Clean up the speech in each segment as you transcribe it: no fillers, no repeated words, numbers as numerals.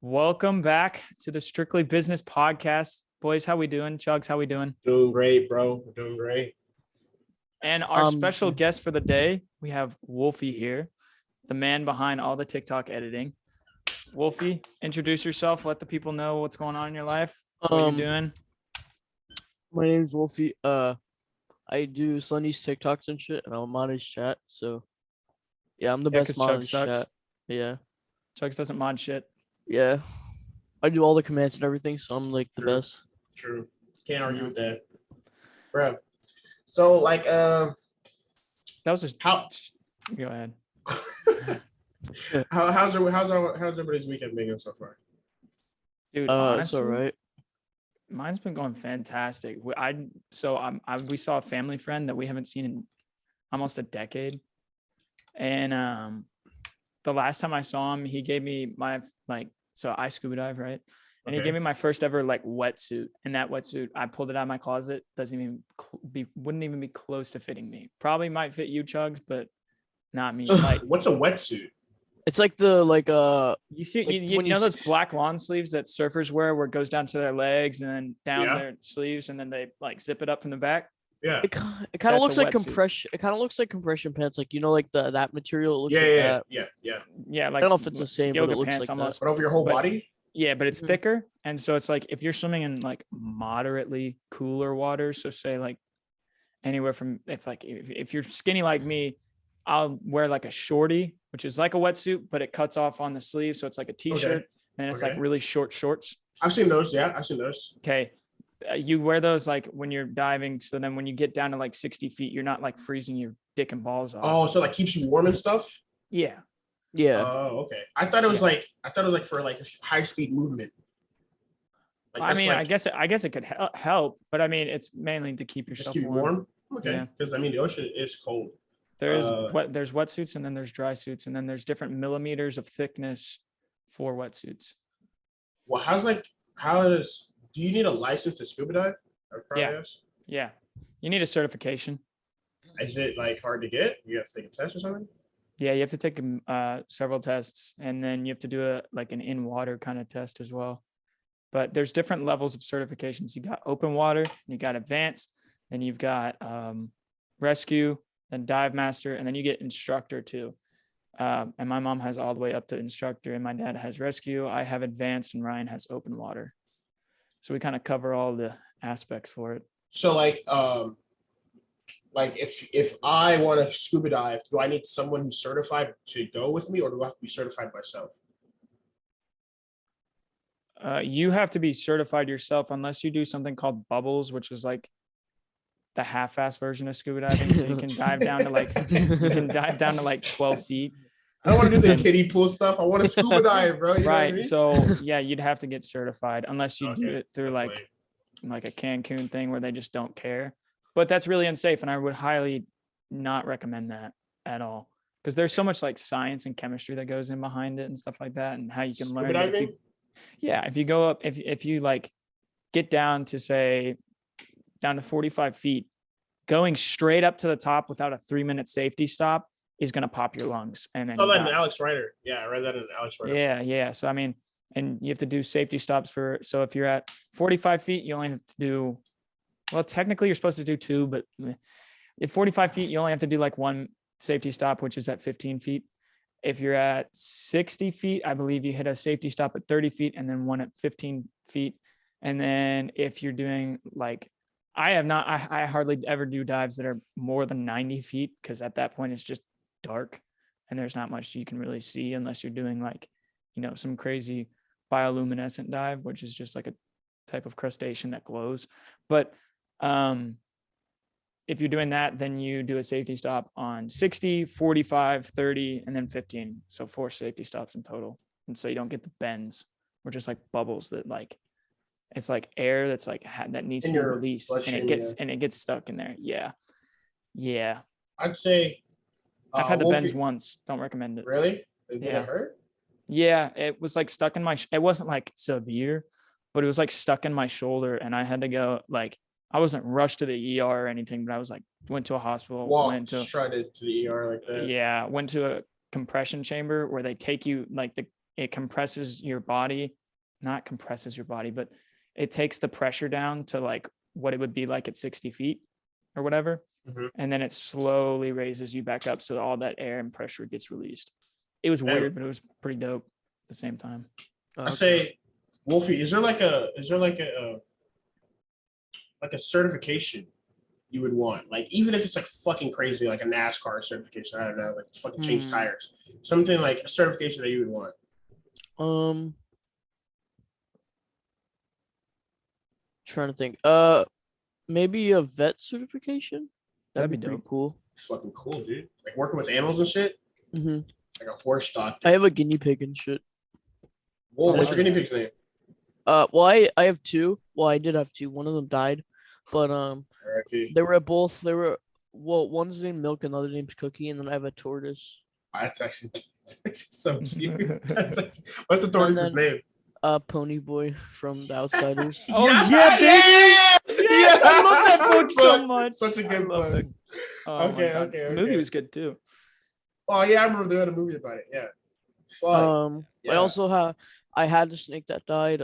Welcome back to the Strictly Business Podcast. Boys, how we doing? Chuggs, how we doing? Doing great, bro. We're doing great. And our special guest for the day, we have Wolfe here, the man behind all the TikTok editing. Wolfe, introduce yourself. Let the people know what's going on in your life. What you're doing. My name's Wolfe. I do Slendy's TikToks and shit, and I'm on his chat. So, yeah, I'm the best mod in his chat. Yeah. Chuggs doesn't mod shit. Yeah. I do all the commands and everything, so I'm like the best. True. Can't argue with that, bro. So that was just how. Go ahead. how's everybody's weekend been so far? Dude, honestly, it's all right. Mine's been going fantastic. We saw a family friend that we haven't seen in almost a decade, and the last time I saw him, he gave me my so I scuba dive, right? And he gave me my first ever wetsuit, and that wetsuit, I pulled it out of my closet. Wouldn't even be close to fitting me. Probably might fit you, Chuggs, but not me. What's a wetsuit? It's like the you see, you know those black lawn sleeves that surfers wear, where it goes down to their legs and then down their sleeves, and then they zip it up from the back. Yeah, it kind of looks like compression. It kind of looks like compression pants, that material. It looks yeah. I don't know if it's the same, but it looks pants like almost. But over your whole body. Yeah, but it's thicker, and so it's if you're swimming in moderately cooler water, so say anywhere from if you're skinny like me, I'll wear a shorty, which is like a wetsuit, but it cuts off on the sleeve, so it's like a t-shirt, and it's really short shorts. I've seen those. Yeah, I've seen those. Okay, you wear those when you're diving, so then when you get down to 60 feet, you're not freezing your dick and balls off. Oh, so keeps you warm and stuff. Yeah. Yeah. Oh, okay. I thought it was for high speed movement. I guess it could help, but it's mainly to keep yourself warm. Okay. Because the ocean is cold. There's wetsuits, and then there's dry suits, and then there's different millimeters of thickness for wetsuits. Well, do you need a license to scuba dive? Yeah. You need a certification. Is it hard to get? You have to take a test or something? Yeah, you have to take several tests, and then you have to do an in-water kind of test as well. But there's different levels of certifications. You got open water, you got advanced, then you've got rescue, then dive master, and then you get instructor too. And my mom has all the way up to instructor, and my dad has rescue. I have advanced, and Ryan has open water. So we kind of cover all the aspects for it. So if I want to scuba dive, do I need someone who's certified to go with me, or do I have to be certified myself? You have to be certified yourself unless you do something called bubbles, which is the half-ass version of scuba diving. So you can dive down to 12 feet. I don't want to do the kiddie pool stuff. I want to scuba dive, bro. You know what I mean? So yeah, you'd have to get certified unless you do it through like a Cancun thing where they just don't care. But that's really unsafe, and I would highly not recommend that at all, because there's so much science and chemistry that goes in behind it and stuff like that, and how you can learn. If you go up, if you get down to 45 feet, going straight up to the top without a 3-minute safety stop is going to pop your lungs. And then that in Alex Rider. Yeah, I read that in Alex Rider. Yeah. So and you have to do safety stops so if you're at 45 feet, you only have to do. Well, technically you're supposed to do 2, but at 45 feet, you only have to do one safety stop, which is at 15 feet. If you're at 60 feet, I believe you hit a safety stop at 30 feet and then one at 15 feet. And then if you're doing I hardly ever do dives that are more than 90 feet, because at that point it's just dark and there's not much you can really see unless you're doing some crazy bioluminescent dive, which is just a type of crustacean that glows. But if you're doing that, then you do a safety stop on 60, 45, 30, and then 15. So 4 safety stops in total. And so you don't get the bends, or just bubbles that it's air that's that needs to be released, and it gets stuck in there. Yeah. I'd say I've had the bends once. Don't recommend it. Really? Did it hurt? Yeah, it was stuck in it wasn't severe, but it was stuck in my shoulder, and I had to go I wasn't rushed to the ER or anything, but I was went to a hospital. Went to the ER like that. Yeah, went to a compression chamber where they take you it compresses your body, not compresses your body, but it takes the pressure down to like what it would be like at 60 feet or whatever. Mhm. And then it slowly raises you back up. So all that air and pressure gets released. It was Yeah. weird, but it was pretty dope at the same time. I say, Wolfie, is there like a certification you would want? Like, even if it's like fucking crazy, like a NASCAR certification, I don't know, like fucking change tires, something like a certification that you would want. Trying to think. Maybe a vet certification. That'd be pretty dope. cool. Fucking cool, dude. Like working with animals and shit. Mm-hmm. Like a horse stock. I have a guinea pig and shit. Whoa, what's Oh, your guinea pig's name? Well, I have two. Well, I did have two. One of them died, but R.I.P. they were both. They were well. One's named Milk, and the other name's Cookie, and then I have a tortoise. That's actually so cute. What's the tortoise's name? Pony Boy from The Outsiders. Oh, Yes! Yes, I love that book so much. Such a good love book. Oh my God. Okay. The movie was good too. Oh yeah, I remember they had a movie about it. Yeah. Fuck. I had the snake that died.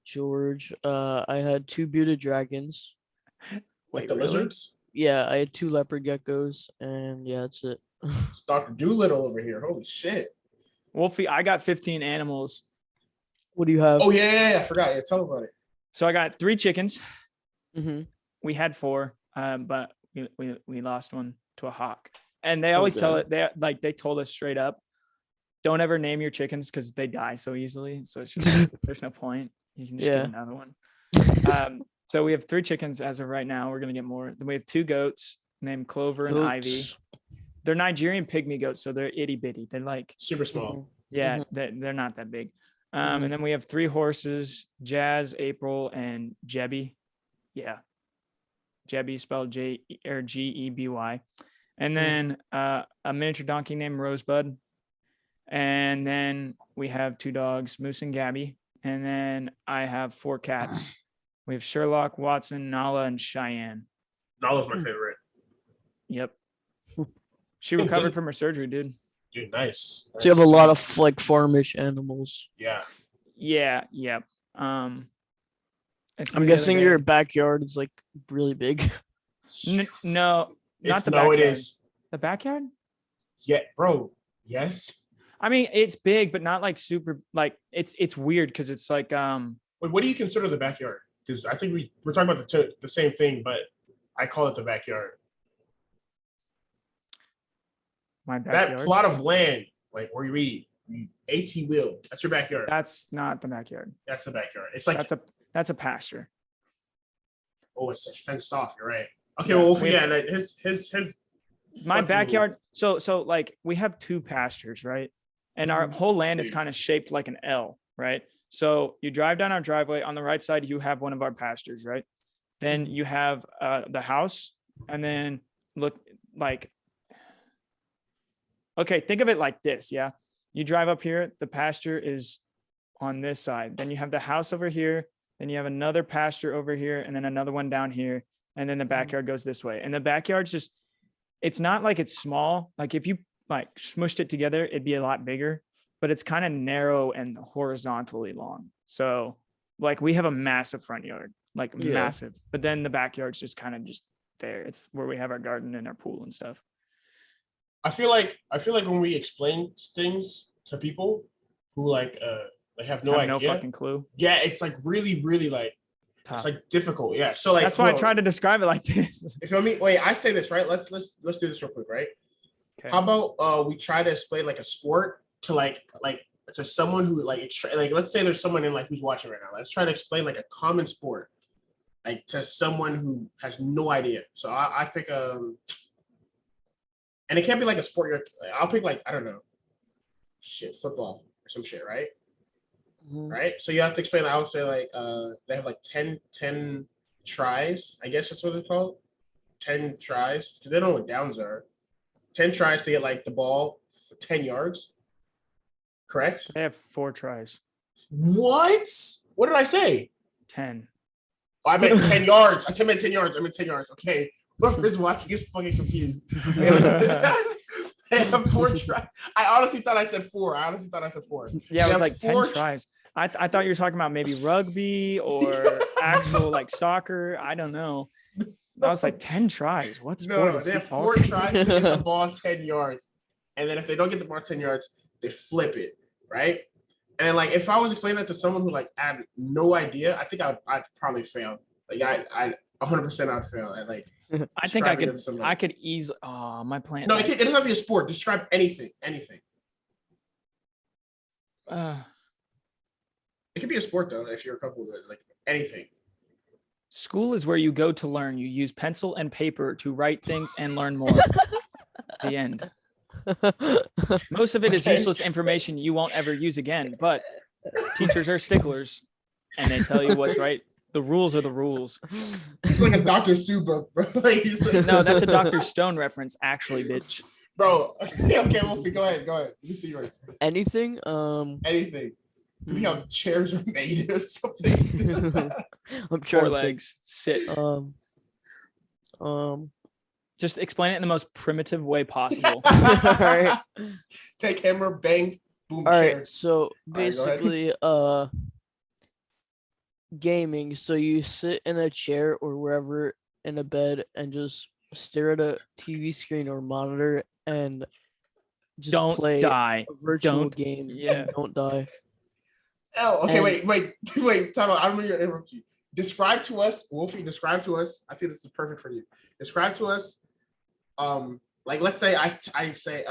George. I had two bearded dragons. Like the really? lizards? Yeah, I had two leopard geckos, and yeah, that's it. It's Dr. Doolittle over here. Holy shit. Wolfie, I got 15 animals. What do you have? Oh yeah, I forgot. Yeah, tell me about it. So I got 3 chickens. Mm-hmm. We had 4, but we lost one to a hawk. And they always tell it, they told us straight up, don't ever name your chickens because they die so easily. So it's just there's no point. You can just get another one. So we have 3 chickens as of right now. We're gonna get more. Then we have 2 goats named Clover and Ivy. They're Nigerian pygmy goats, so they're itty bitty. They're like Super small. Yeah, they're not that big. And then we have 3 horses: Jazz, April, and Jebby. Yeah, Jebby spelled Geby. And then a miniature donkey named Rosebud. And then we have 2 dogs, Moose and Gabby. And then I have 4 cats. We have Sherlock, Watson, Nala, and Cheyenne. Nala's my favorite. Yep. She recovered from her surgery, dude. Dude, nice. So you have a lot of like farmish animals. Yeah. Yeah. Yep. I'm guessing your backyard is like really big. No, not the backyard. No, it is. The backyard? Yeah, bro. Yes. I mean, it's big, but not like super. Like it's weird because it's like Wait, what do you consider the backyard? Because I think we're talking about the same thing, but I call it the backyard. My backyard. That plot of land, like where you eat, AT wheel. That's your backyard. That's not the backyard. That's the backyard. It's like that's a pasture. Oh, it's fenced off. You're right. Okay, well, his my backyard. So like we have 2 pastures, right? And our whole land is kind of shaped like an L, right? So you drive down our driveway. On the right side, you have one of our pastures, right? Then you have the house, and then look like. Okay, think of it like this, yeah? You drive up here, the pasture is on this side. Then you have the house over here. Then you have another pasture over here, and then another one down here. And then the backyard goes this way. And the backyard's just, it's not like it's small. Like if you like smushed it together, it'd be a lot bigger, but it's kind of narrow and horizontally long. So like we have a massive front yard, like massive, but then the backyard's just kind of just there. It's where we have our garden and our pool and stuff. I feel like when we explain things to people who like have no idea, no fucking clue. Yeah, it's like really, really like tough. It's like difficult. Yeah. So like that's why I tried to describe it like this. If you want me, wait, I say this, right? Let's do this real quick, right? Okay. How about we try to explain like a sport to like to someone who like let's say there's someone in like who's watching right now. Let's try to explain like a common sport like to someone who has no idea. So I pick and it can't be like a sport. I'll pick like, I don't know, football or some shit, right? Mm-hmm. Right? So you have to explain, I would say like, they have like 10 tries. I guess that's what they're called. 10 tries. Because they don't know what downs are. 10 tries to get like the ball for 10 yards. Correct? They have 4 tries. What? What did I say? 10. Oh, I meant 10 yards. I meant 10 yards. Okay. Whoever's watching is fucking confused. They have 4 tries. I honestly thought I said 4. Yeah, it They was have like 10 4 tries. I thought you were talking about maybe rugby or actual like soccer. I don't know. I was like 10 tries. What sport No, is they he have 4 talking? tries to get the ball 10 yards. And then if they don't get the ball 10 yards, they flip it, right? And like if I was explaining that to someone who like had no idea, I think I'd probably fail. Like I 100% I'd fail at like I think I describing it to somebody. could easily. Oh, my plan. No, it doesn't have to be a sport. Describe anything. It could be a sport though, if you're comfortable with it. Like anything. School is where you go to learn. You use pencil and paper to write things and learn more. The end. Most of it is useless information you won't ever use again, but teachers are sticklers and they tell you what's right. The rules are the rules. It's like a Dr. Seuss book, bro. No, that's a Dr. Stone reference, actually, bitch. Bro, okay, Wolfie, go ahead. Let me see yours. Anything? Anything. Do we have chairs are made or something? I'm 4 legs. Sit. Just explain it in the most primitive way possible. All right. Take hammer, bang, boom, All chair. right. So basically, gaming. So you sit in a chair or wherever in a bed and just stare at a TV screen or monitor and just Don't play die. a virtual Don't- game. yeah. And don't die. Oh, okay, And- wait. Time out. I don't mean to interrupt you. Describe to us, Wolfie. Describe to us. I think this is perfect for you. Describe to us. Like let's say I say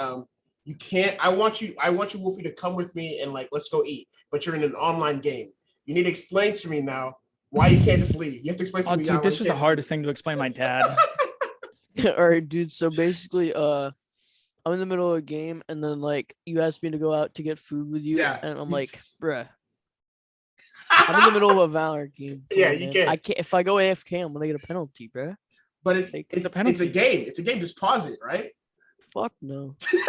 you can't. I want you, Wolfie, to come with me and like let's go eat. But you're in an online game. You need to explain to me now why you can't just leave. You have to explain to Oh, me. now dude, why this you was the can't hardest thing to explain my dad. All right, dude. So basically, I'm in the middle of a game, and then like you asked me to go out to get food with you, Yeah. and I'm like, bruh, I'm in the middle of a Valorant game. Come Yeah, on, you man. can't. I can't. If I go AFK, I'm gonna get a penalty, bruh. But it's Like, it's a penalty. a game. It's a game. Just pause it, right? Fuck no. It's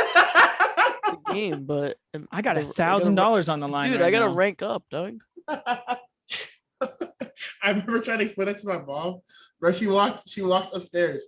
a game, but I got the- $1,000 on the line. Dude, right I gotta now. rank up, dog. I remember trying to explain that to my mom, bro. She walks upstairs,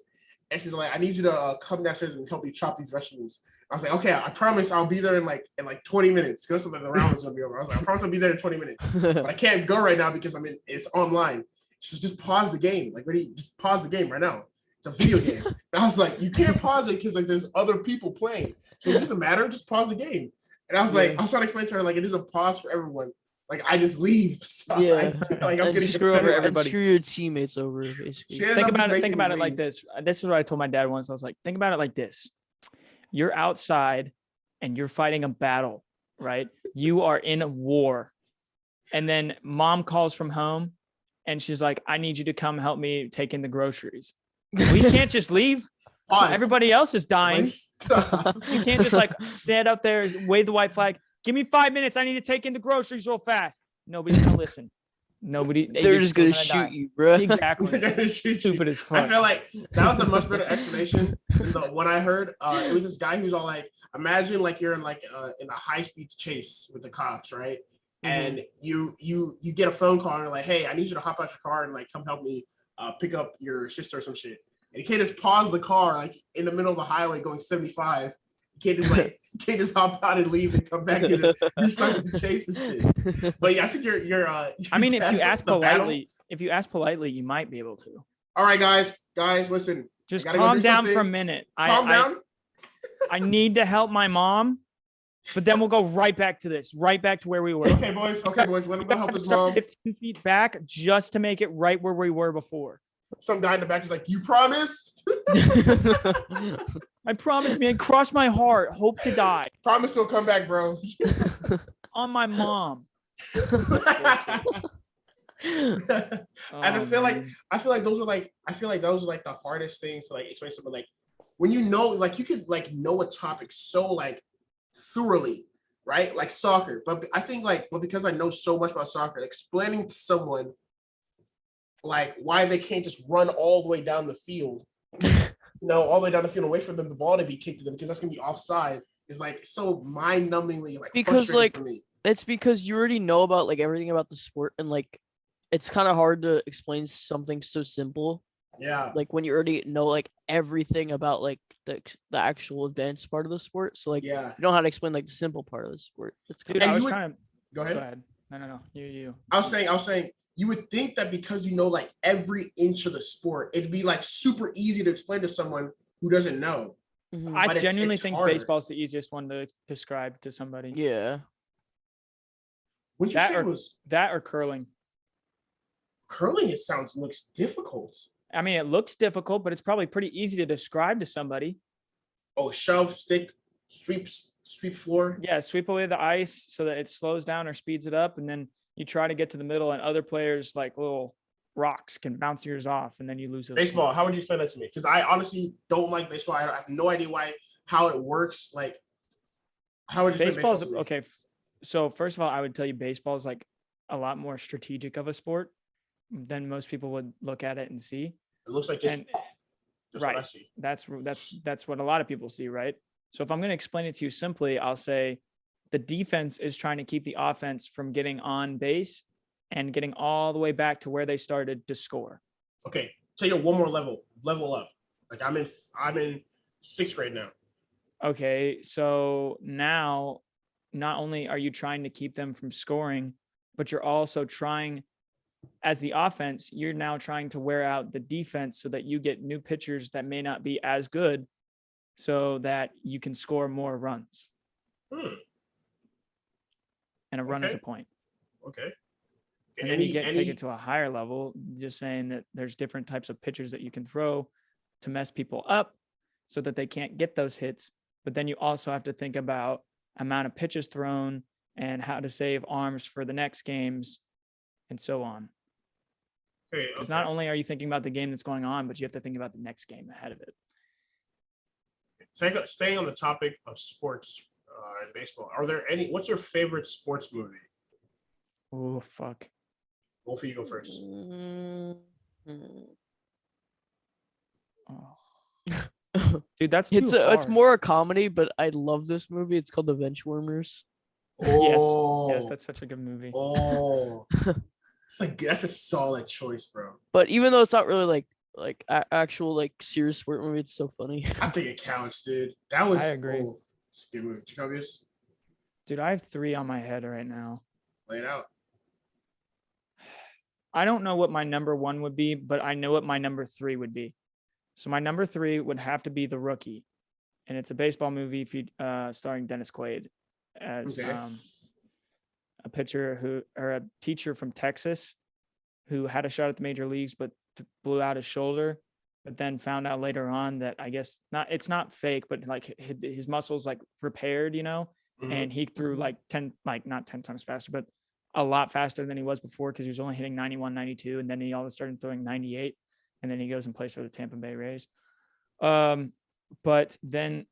and she's like, "I need you to come downstairs and help me chop these vegetables." I was like, "Okay, I promise I'll be there in like 20 minutes because the round is gonna be over." I was like, "I promise I'll be there in 20 minutes, but I can't go right now because it's online." She said, "Just pause the game, like ready, just pause the game right now. It's a video game." And I was like, "You can't pause it because like there's other people playing. So it doesn't matter. Just pause the game." And I was like, I was trying to explain to her like it is a pause for everyone. Like I just leave. So Yeah. like I'm And getting screw over penalized. everybody. Screw your teammates over, basically. She ended Think up just about it. Think making me about it like leave. this. This is what I told my dad once. I was like, think about it like this. You're outside and you're fighting a battle, right? You are in a war. And then mom calls from home and she's like, I need you to come help me take in the groceries. We can't just leave. Pause. Everybody else is dying. Like, stop. You can't just like stand up there, wave the white flag. Give me 5 minutes. I need to take in the groceries real fast. Nobody's gonna listen. Nobody. They're you're just still gonna die. shoot you, bro. They're Exactly. gonna shoot you. Stupid as I fuck. feel like that was a much better explanation than the one I heard. It was this guy who's all like, imagine like you're in like in a high speed chase with the cops, right? And you get a phone call and they're like, hey, I need you to hop out your car and like come help me pick up your sister or some shit. And you can't just pause the car like in the middle of the highway going 75. You can't just hop out and leave and come back and restart the chase and shit. But yeah, I think you're I mean, if you that's ask the battle. politely, you might be able to. All right, guys, listen. Just gotta go calm do down for a something. minute. Calm down. I need to help my mom, but then we'll go right back to this, right back to where we were. Okay, boys. Let him go help his Start mom. 15 feet back just to make it right where we were before. Some guy in the back is like, you promise? I promise, man. Cross my heart. Hope to die. Promise he'll come back, bro. On my mom. And I Oh, feel like man. those are like the hardest things to like explain something like when you know like you could like know a topic so like thoroughly, right? Like soccer. But I think like because I know so much about soccer, explaining to someone like why they can't just run all the way down the field, all the way down the field and wait for them the ball to be kicked to them because that's gonna be offside is like so mind-numbingly like Because frustrating like for me. it's because you already know about like everything about the sport and like it's kind of hard to explain something so simple Yeah. Like when you already know like everything about like the actual advanced part of the sport. So like Yeah. you don't know how to explain like the simple part of the sport. It's Dude, kind I And was you would trying to go go ahead. ahead. No. You. I was saying, you would think that because you know like every inch of the sport, it'd be like super easy to explain to someone who doesn't know. I But genuinely it's think harder. baseball's the easiest one to describe to somebody. yeah. Wouldn't you That say or it was that or curling. curling? It looks difficult. I mean, it looks difficult, but it's probably pretty easy to describe to somebody. Oh, shove, stick, sweep floor. Yeah, sweep away the ice so that it slows down or speeds it up, and then you try to get to the middle, and other players like little rocks can bounce yours off, and then you lose those Baseball. points. How would you explain that to me? Because I honestly don't like baseball. I have no idea how it works. Like, how would you explain Baseball's baseball to me? okay. So first of all, I would tell you baseball is like a lot more strategic of a sport than most people would look at it and see. It looks like just And what I see. that's what a lot of people see, right? So if I'm going to explain it to you simply, I'll say the defense is trying to keep the offense from getting on base and getting all the way back to where they started to score. Okay, tell you one more level up. Like I'm in 6th grade now. Okay, so now not only are you trying to keep them from scoring, but you're also trying, as the offense, you're now trying to wear out the defense so that you get new pitchers that may not be as good so that you can score more runs. And a run is a point. Okay. And then you take it to a higher level, just saying that there's different types of pitchers that you can throw to mess people up so that they can't get those hits. But then you also have to think about amount of pitches thrown and how to save arms for the next games and so on. Because not only are you thinking about the game that's going on, but you have to think about the next game ahead of it. Staying on the topic of sports and baseball, what's your favorite sports movie? Oh, fuck. Wolfe, you go first. Oh. Dude, that's too hard. It's more a comedy, but I love this movie. It's called The Benchwarmers. Yes, that's such a good movie. Oh, that's a solid choice, bro. But even though it's not really like actual like serious sport movie, it's so funny. I think it counts, dude. That was. I agree. It's a good movie. Chuggs? Dude, I have 3 on my head right now. Lay it out. I don't know what my number 1 would be, but I know what my number 3 would be. So my number 3 would have to be The Rookie, and it's a baseball movie starring Dennis Quaid as a pitcher a teacher from Texas who had a shot at the major leagues but blew out his shoulder, but then found out later on that I guess it's not fake, but like his muscles like repaired, and he threw like 10, like not 10 times faster, but a lot faster than he was before because he was only hitting 91, 92, and then he all of a sudden throwing 98, and then he goes and plays for the Tampa Bay Rays. But then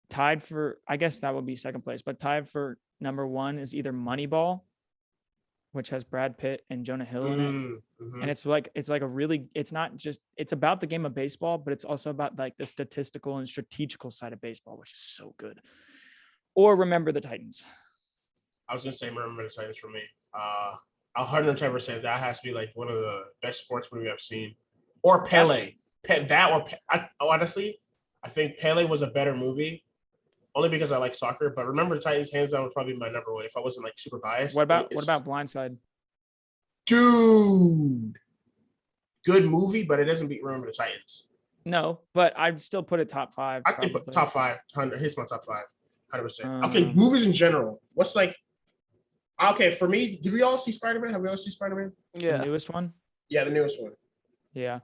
tied for, I guess that would be second place, but tied for number 1 is either Moneyball, which has Brad Pitt and Jonah Hill in it. And it's like a really, it's not just, it's about the game of baseball, but it's also about like the statistical and strategical side of baseball, which is so good. Or Remember the Titans. I was gonna say Remember the Titans for me. 110%. That has to be like one of the best sports movies I've seen. Or Pele. Honestly, I think Pele was a better movie, only because I like soccer. But Remember the Titans, hands down, would probably be my number 1 if I wasn't like super biased. What about Blindside? Dude, good movie, but it doesn't beat Remember the Titans. No, but I'd still put it top 5. I think top 5. Hits my top 5. 100%. Okay, Um, movies in general. What's like? Okay, for me, did we all see Spider-Man? Have we all seen Spider-Man? Yeah. The newest one? Yeah, the newest one. Yeah.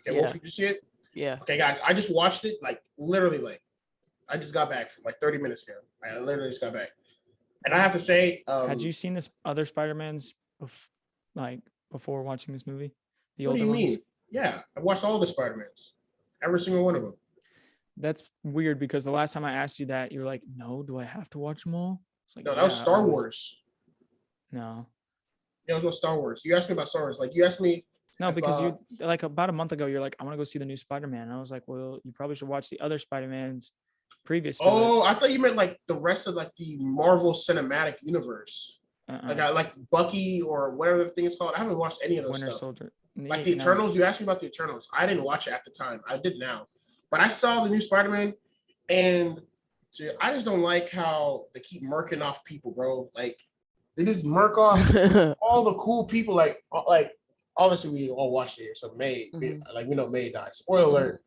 Okay, Wolfe, did you see it? Yeah. Okay, guys, I just watched it literally I just got back from 30 minutes ago. I literally just got back. And I have to say, had you seen this other Spider-Mans before watching this movie? The what older do you ones? mean? Yeah, I watched all the Spider-Mans. Every single one of them. That's weird because the last time I asked you that, you were like, no, do I have to watch them all? It's like, No, that was Star always. Wars. No. Yeah, it was about Star Wars. You asked me about Star Wars. You asked me. No, because you about a month ago, you're like, I want to go see the new Spider-Man. And I was like, well, you probably should watch the other Spider-Mans previous to it. I thought you meant the rest of the Marvel Cinematic Universe. Like Bucky or whatever the thing is called. I haven't watched any of those Winter stuff. Soldier. Like the Eternals, you asked me about the Eternals. I didn't watch it at the time. I did now. But I saw the new Spider-Man, and dude, I just don't like how they keep murking off people, bro. Like, they just murk off all the cool people. Like obviously we all watched it here. So May, like we know May died. Spoiler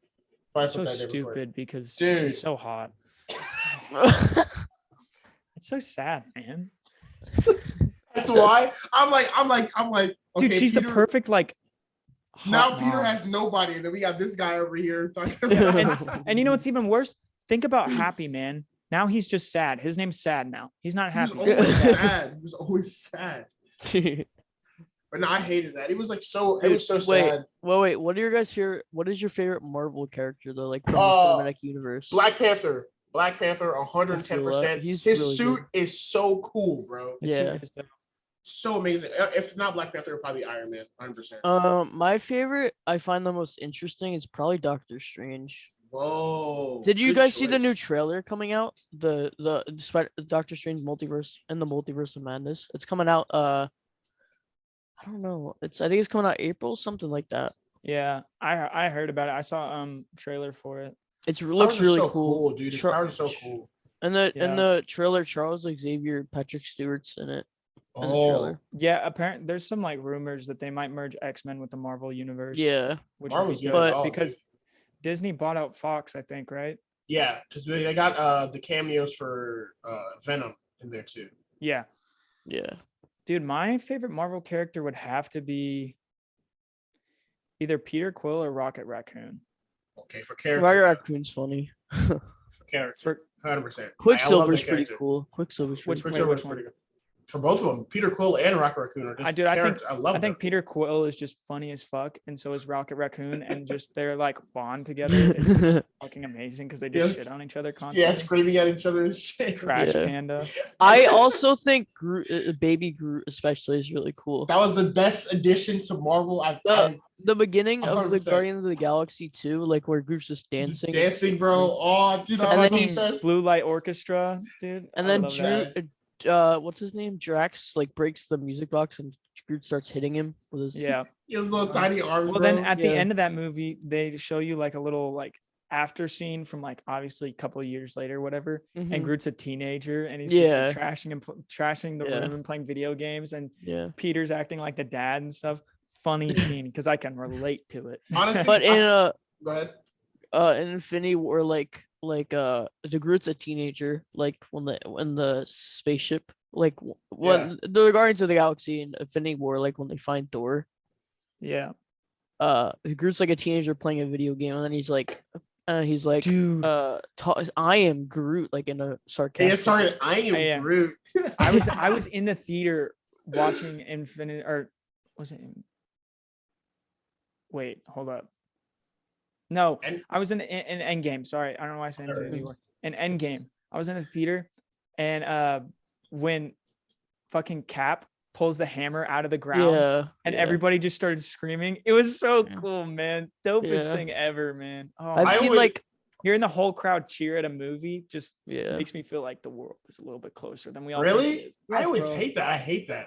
alert. So stupid because dude, she's so hot. It's so sad, man. That's why I'm like, okay, dude, she's Peter, the perfect like. Now mom. Peter has nobody, and then we got this guy over here talking and you know what's even worse? Think about Happy, man. Now he's just sad. His name's Sad now. He's not happy. He was always sad. He was always sad. But no, I hated that. It was like so. It was so sad. Wait. What are your guys' favorite? What is your favorite Marvel character though? Like from the cinematic universe? Black Panther. 110%. His really suit good. is so cool, bro. Yeah. So amazing. If not Black Panther, probably Iron Man. 100%. My favorite, I find the most interesting, is probably Doctor Strange. Whoa. Did you guys see the new trailer coming out? The Doctor Strange multiverse and the Multiverse of Madness. It's coming out. I don't know. I think it's coming out April, something like that. Yeah, I heard about it. I saw trailer for it. It looks really so cool. Dude, his powers are so cool. And the trailer, Charles Xavier Patrick Stewart's in it. Yeah, apparently there's some like rumors that they might merge X-Men with the Marvel universe. Yeah, which would be good because Disney bought out Fox, I think, right? Yeah, because they got the cameos for Venom in there too. Yeah. Dude, my favorite Marvel character would have to be either Peter Quill or Rocket Raccoon. Okay, for character. Rocket Raccoon's funny. For character, 100%. Quicksilver's pretty cool. Quicksilver's pretty pretty good. For both of them, Peter Quill and Rocket Raccoon are just I think Peter Quill is just funny as fuck, and so is Rocket Raccoon, and just their like bond together is just fucking amazing because they just shit on each other constantly. Yeah, screaming at each other and shit. Crash Panda. I also think Groot, Baby Groot especially, is really cool. That was the best addition to Marvel. The beginning 100%. Of the Guardians of the Galaxy 2, like where Groot's just dancing. Bro. Oh, dude. And then he's Blue Light Orchestra, dude. And then what's his name? Drax like breaks the music box and Groot starts hitting him with his his little tiny arms. Well, then at the end of that movie, they show you like a little like after scene from like obviously a couple of years later, whatever. And Groot's a teenager and he's just like, trashing the room and playing video games, and Peter's acting like the dad and stuff. Funny scene because I can relate to it. Honestly, but in go ahead. In Infinity War, the Groot's a teenager, like when the spaceship, like when the Guardians of the Galaxy in Infinity War, like when they find Thor. Yeah. Groot's like a teenager playing a video game, and then he's like, dude, I am Groot, like in a sarcastic. Yeah, sorry, I am Groot. I was in the theater watching Infinity, or was it? Wait, hold up. No, I was in Endgame. Sorry, I don't know why I said Infinity War. In Endgame, I was in the theater, and when fucking Cap pulls the hammer out of the ground, and everybody just started screaming. It was so cool, man. Dopest thing ever, man. Oh, I've seen like hearing the whole crowd cheer at a movie just makes me feel like the world is a little bit closer than we all really. Think it is. Yes, I always hate that. I hate that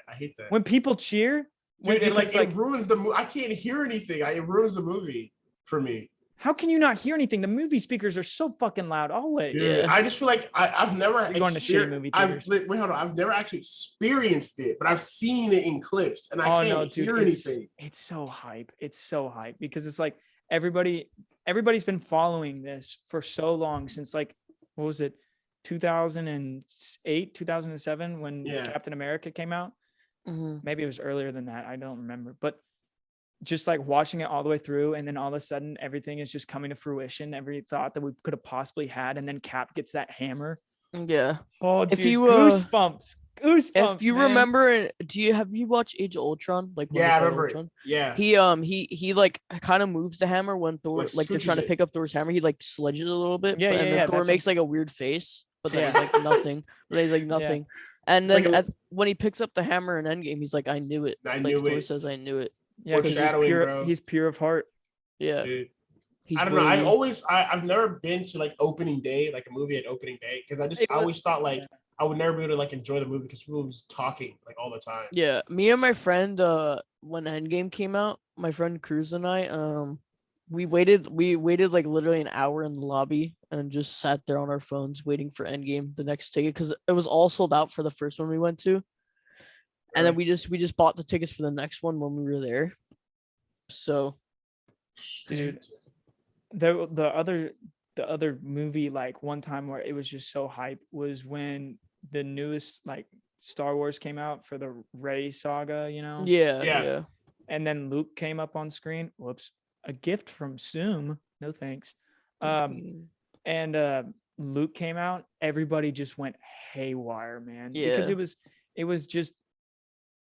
when people cheer. Dude, it ruins the movie. I can't hear anything. It ruins the movie for me. How can you not hear anything? The movie speakers are so fucking loud always. Yeah, I just feel like I've never going to shitty movie theaters. Wait, hold on. I've never actually experienced it, but I've seen it in clips, and I can't hear anything. It's so hype. It's so hype because it's like everybody's been following this for so long since like what was it, 2008, 2007 when Captain America came out. Maybe it was earlier than that. I don't remember, but just like watching it all the way through, and then all of a sudden everything is just coming to fruition. Every thought that we could have possibly had, and then Cap gets that hammer. Yeah. Oh, dude, goosebumps. If you remember, have you watched Age of Ultron? Like I remember it. Yeah. He like kind of moves the hammer when Thor like they're trying to pick up Thor's hammer. He like sledges it a little bit. And then Thor makes like a weird face, but then it's like nothing. But he's like nothing. And then when he picks up the hammer in Endgame, he's like, "I knew it." Thor says, "I knew it." Yeah, he's pure of heart. Yeah. Dude. I don't know. I've never been to like opening day, like a movie at opening day, because I always thought like I would never be able to like enjoy the movie because people was talking like all the time. Yeah, me and my friend, when Endgame came out, my friend Cruz and I, we waited like literally an hour in the lobby and just sat there on our phones waiting for Endgame, the next ticket, because it was all sold out for the first one we went to, and then we just bought the tickets for the next one when we were there. So, dude, the other movie, like one time where it was just so hype was when the newest like Star Wars came out for the Rey saga, you know? Yeah. And then Luke came up on screen. Whoops. A gift from Zoom. No thanks. And Luke came out. Everybody just went haywire, man. Yeah. Because it was just,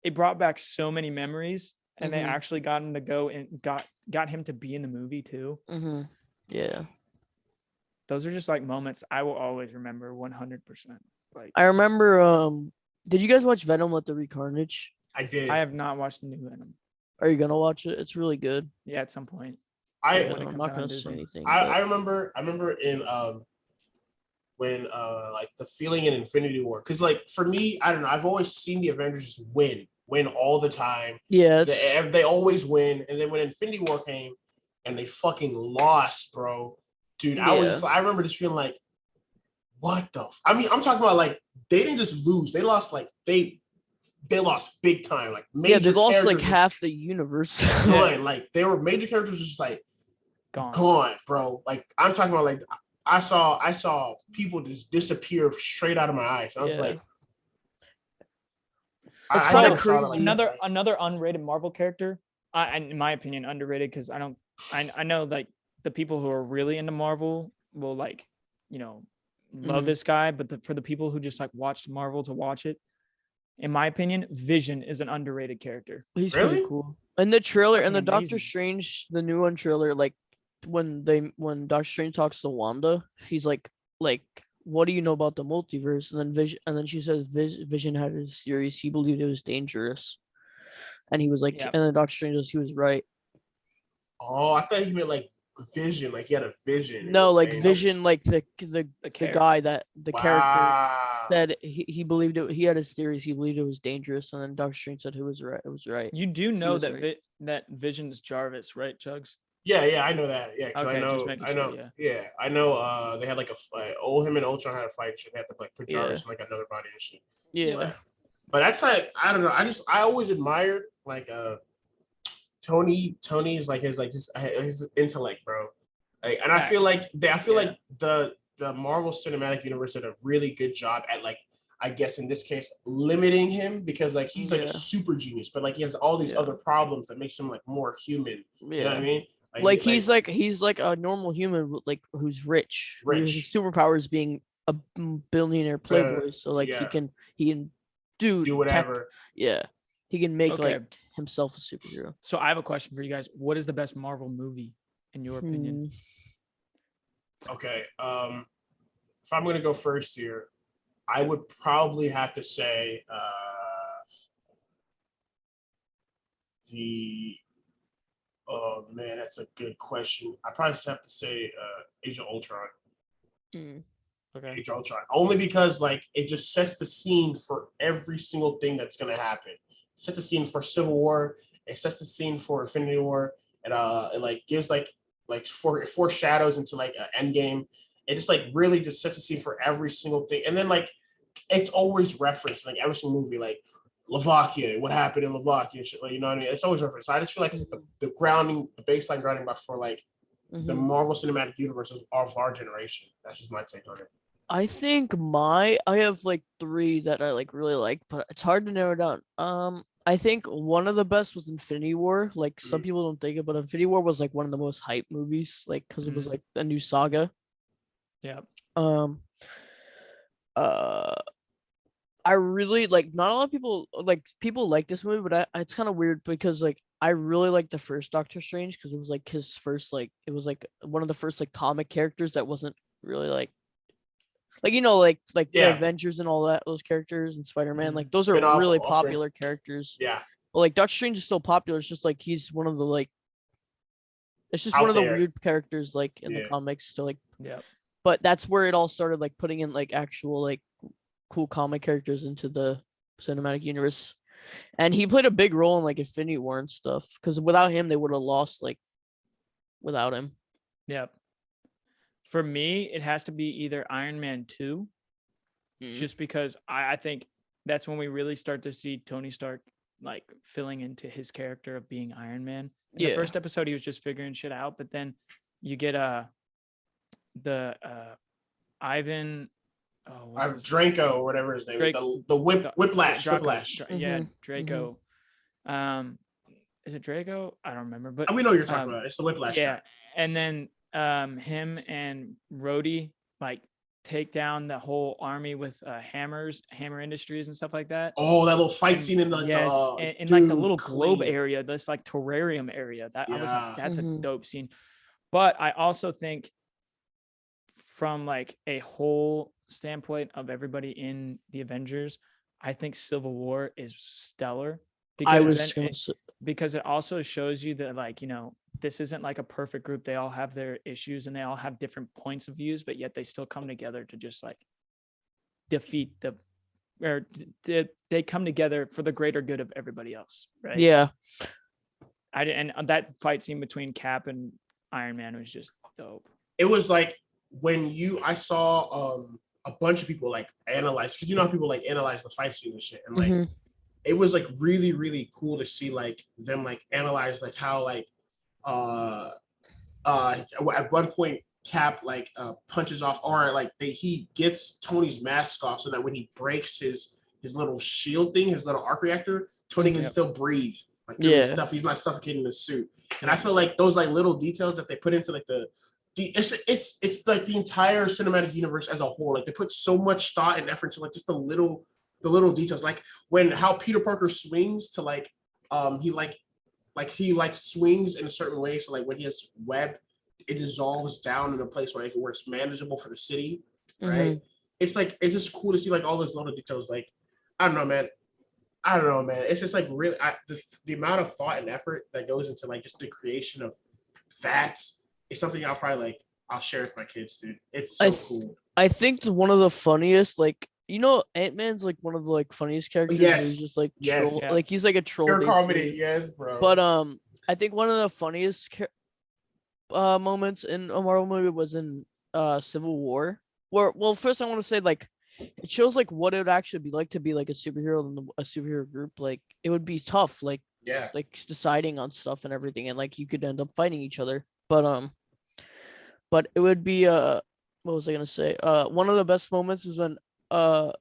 it brought back so many memories, and they actually got him to go and got him to be in the movie too. Yeah. Those are just like moments I will always remember 100%. Like, I remember, did you guys watch Venom: Let There Be Carnage? I did. I have not watched the new Venom. Are you gonna watch it? It's really good. Yeah, at some point. I'm not gonna say anything. I remember in when like the feeling in Infinity War, because like for me, I don't know, I've always seen the Avengers just win all the time. Yeah, they always win, and then when Infinity War came and they fucking lost, bro, dude, I remember just feeling like, what the I mean, I'm talking about like they didn't just lose, they lost like they lost big time, like major they lost like half the universe. Like they were major characters just like gone, bro. Like I'm talking about like I saw people just disappear straight out of my eyes. I was like, it's kind of crazy. Another underrated Marvel character, in my opinion, underrated, because I know like the people who are really into Marvel will like, you know, love this guy, but for the people who just like watched Marvel to watch it, in my opinion, Vision is an underrated character. He's pretty cool. And the trailer and the Doctor Strange, the new one trailer, like when Doctor Strange talks to Wanda, he's like, what do you know about the multiverse? And then she says Vision had his theories. He believed it was dangerous. And he was like, and then Doctor Strange he was right. Oh, I thought he meant like vision, like he had a vision. No, like Vision, like the guy that the character said he believed it. He had his theories. He believed it was dangerous, and then Doctor Strange said it was right. It was right. You do know that that Vision's Jarvis, right, Chuggs? Yeah, I know that. Yeah, okay, I know. Yeah, I know. They had like him and Ultron had a fight. They had to like put Jarvis in like another body and shit. Yeah, but that's like I don't know. I always admired like Tony's like his intellect, bro. Like, and I feel like the Marvel Cinematic Universe did a really good job at like, I guess in this case, limiting him, because like he's like a super genius, but like he has all these other problems that makes him like more human. You know what I mean? Like he's like a normal human, like who's rich. His superpower is being a billionaire playboy. So like he can do whatever. He can make like himself a superhero. So I have a question for you guys. What is the best Marvel movie in your opinion? Okay. If I'm gonna go first here, I would probably have to say oh man, that's a good question. I probably just have to say Age of Ultron. Okay. Age of Ultron. Only because like it just sets the scene for every single thing that's gonna happen. It sets the scene for Civil War. It sets the scene for Infinity War. And it like gives like foreshadows into like an Endgame. It just like really just sets the scene for every single thing. And then like it's always referenced like every single movie, like Slovakia, what happened in Slovakia, you know what I mean? It's always referenced. So I just feel like it's the baseline grounding for like the Marvel Cinematic Universe of our generation. That's just my take on it. I think I have like 3 that I like really like, but it's hard to narrow down. I think one of the best was Infinity War. Like some people don't think it, but Infinity War was like one of the most hype movies, like because it was like a new saga. Yeah. I really like. Not a lot of people like this movie, but it's kind of weird because like I really like the first Doctor Strange because it was like his first it was like one of the first like comic characters that wasn't really like you know like the Avengers and all that, those characters, and Spider-Man, like those are really popular characters. Yeah. Well, like Doctor Strange is still popular. It's just like he's one of the like. It's just one of the weird characters like in the comics to like. Yeah. But that's where it all started, like putting in like actual like cool comic characters into the cinematic universe. And he played a big role in like Infinity War and stuff. Because without him, they would have lost like without him. Yep. For me, it has to be either Iron Man 2, just because I think that's when we really start to see Tony Stark like filling into his character of being Iron Man. In the first episode, he was just figuring shit out, but then you get the Ivan Draco or whatever his name is. The Whiplash. Draco. Is it Draco? I don't remember, but we know what you're talking about. It's the Whiplash guy. And then him and Rhodey like take down the whole army with Hammer Industries and stuff like that. Oh, that little fight scene in like like the little globe area, this like terrarium area. I was like, that's a dope scene. But I also think from like a whole standpoint of everybody in the Avengers, I think Civil War is stellar because it also shows you that like, you know, this isn't like a perfect group. They all have their issues and they all have different points of views, but yet they still come together to just like defeat they come together for the greater good of everybody else. Right. Yeah. And that fight scene between Cap and Iron Man was just dope. It was like when I saw a bunch of people like analyze, because you know how people like analyze the fight scene and shit, and like it was like really, really cool to see like them like analyze like how like at one point Cap like punches off, or like he gets Tony's mask off so that when he breaks his little shield thing, his little arc reactor, Tony can still breathe. Like stuff, he's not suffocating the suit. And I feel like those like little details that they put into like it's like the entire cinematic universe as a whole. Like they put so much thought and effort to like just the little details, like how Peter Parker swings to like he swings in a certain way, so like when he has web, it dissolves down in a place where it's manageable for the city, right? It's like it's just cool to see like all those little details. Like I don't know, man. It's just like really the amount of thought and effort that goes into like just the creation of that is something I'll share with my kids, dude. It's so cool. I think one of the funniest, like, you know, Ant-Man's like one of the like funniest characters. Yes. He's just like troll, like he's like a troll. Pure comedy, yes, bro. But I think one of the funniest moments in a Marvel movie was in Civil War. Where, well, first I want to say like it shows like what it would actually be like to be like a superhero in a superhero group. Like it would be tough, like deciding on stuff and everything, and like you could end up fighting each other. But it would be what was I gonna say? One of the best moments is when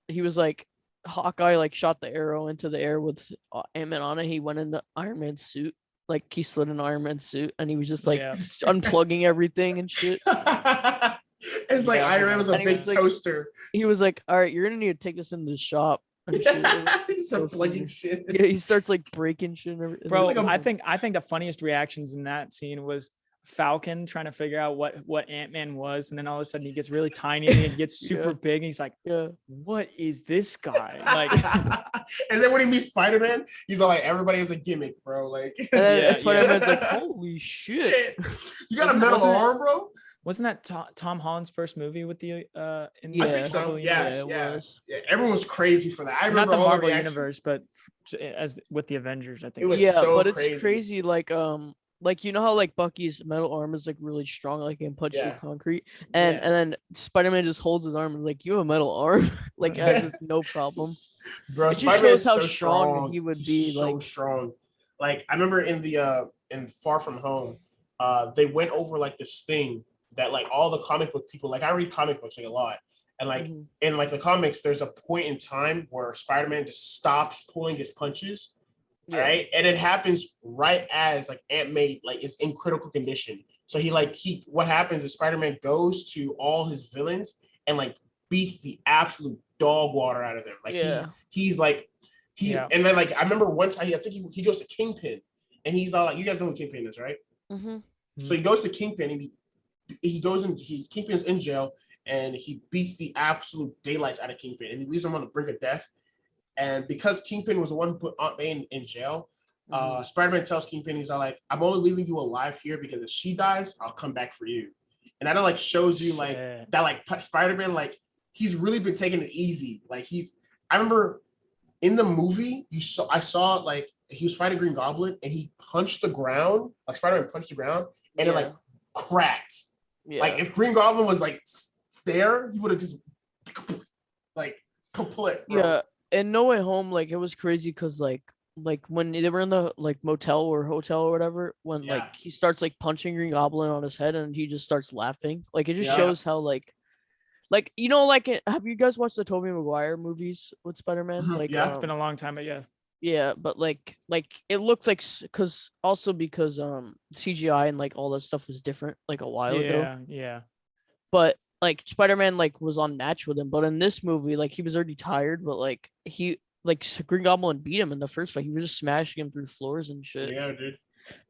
he was like Hawkeye like shot the arrow into the air with Ant-Man on it. He went in the Iron Man suit, like he slid in Iron Man suit, and he was just like unplugging everything and shit. It's like Iron Man was a big toaster. He was like, "All right, you're gonna need to take this into the shop." He's unplugging shit. Yeah, he starts like breaking shit and everything. Bro, I think the funniest reactions in that scene was Falcon trying to figure out what Ant-Man was, and then all of a sudden he gets really tiny and he gets super big, and he's like, what is this guy? Like, and then when he meets Spider-Man, he's all like, everybody has a gimmick, bro. Like, Spider-Man's like, holy shit. You got a metal arm, bro? Wasn't that Tom Holland's first movie with the I think so. Yeah. Everyone was crazy for that. I remember not the Marvel universe, but as with the Avengers, I think. It was so crazy. It's crazy. Like you know how like Bucky's metal arm is like really strong, like and punch through concrete, and then Spider-Man just holds his arm and like, you have a metal arm, like as it's no problem. Bro, it just shows how strong he would be. So like strong. Like I remember in Far From Home, they went over like this thing that like all the comic book people, like I read comic books like a lot, and like in like the comics, there's a point in time where Spider-Man just stops pulling his punches. Right, and it happens right as like Aunt May like is in critical condition. So what happens is Spider-Man goes to all his villains and like beats the absolute dog water out of them. Like he's and then like I remember once I think he goes to Kingpin, and he's all like, you guys know who Kingpin is, right? So he goes to Kingpin and he goes in. Kingpin's in jail, and he beats the absolute daylights out of Kingpin, and he leaves him on the brink of death. And because Kingpin was the one who put Aunt May in jail, Spider-Man tells Kingpin, he's all like, I'm only leaving you alive here because if she dies, I'll come back for you. And that like shows you like that like Spider-Man like he's really been taking it easy. Like I remember in the movie I saw like he was fighting Green Goblin and he punched the ground, like Spider-Man punched the ground and it like cracked. Yeah. Like if Green Goblin was like there, he would have just like complete. Bro. Yeah, and No Way Home, like it was crazy because like when they were in the like motel or hotel or whatever, when like he starts like punching Green Goblin on his head and he just starts laughing. Like it just shows how like you know, like have you guys watched the Tobey Maguire movies with Spider-Man? Mm-hmm. Like it's been a long time, but yeah. Yeah, but like it looked like because CGI and like all that stuff was different like a while ago. Yeah. But like Spider-Man like was on match with him, but in this movie like he was already tired, but like Green Goblin beat him in the first fight. He was just smashing him through floors and shit. Yeah, dude.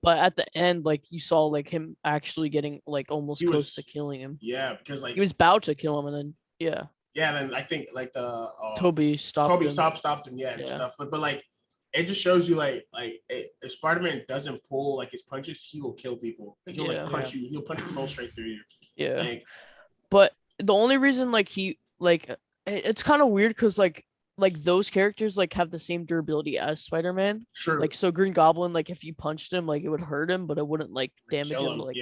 But at the end, like you saw like him actually getting like almost close to killing him. Yeah, because like he was about to kill him, and then yeah, and then I think like the Tobey stopped him. stopped him, and stuff. But like it just shows you like if Spider-Man doesn't pull like his punches, he will kill people. Like, he'll like punch you. He'll punch his hole straight through you. Yeah. Like, but the only reason like he like it's kind of weird because like those characters like have the same durability as Spider-Man. Sure. Like so Green Goblin, like if you punched him, like it would hurt him, but it wouldn't like damage him. Like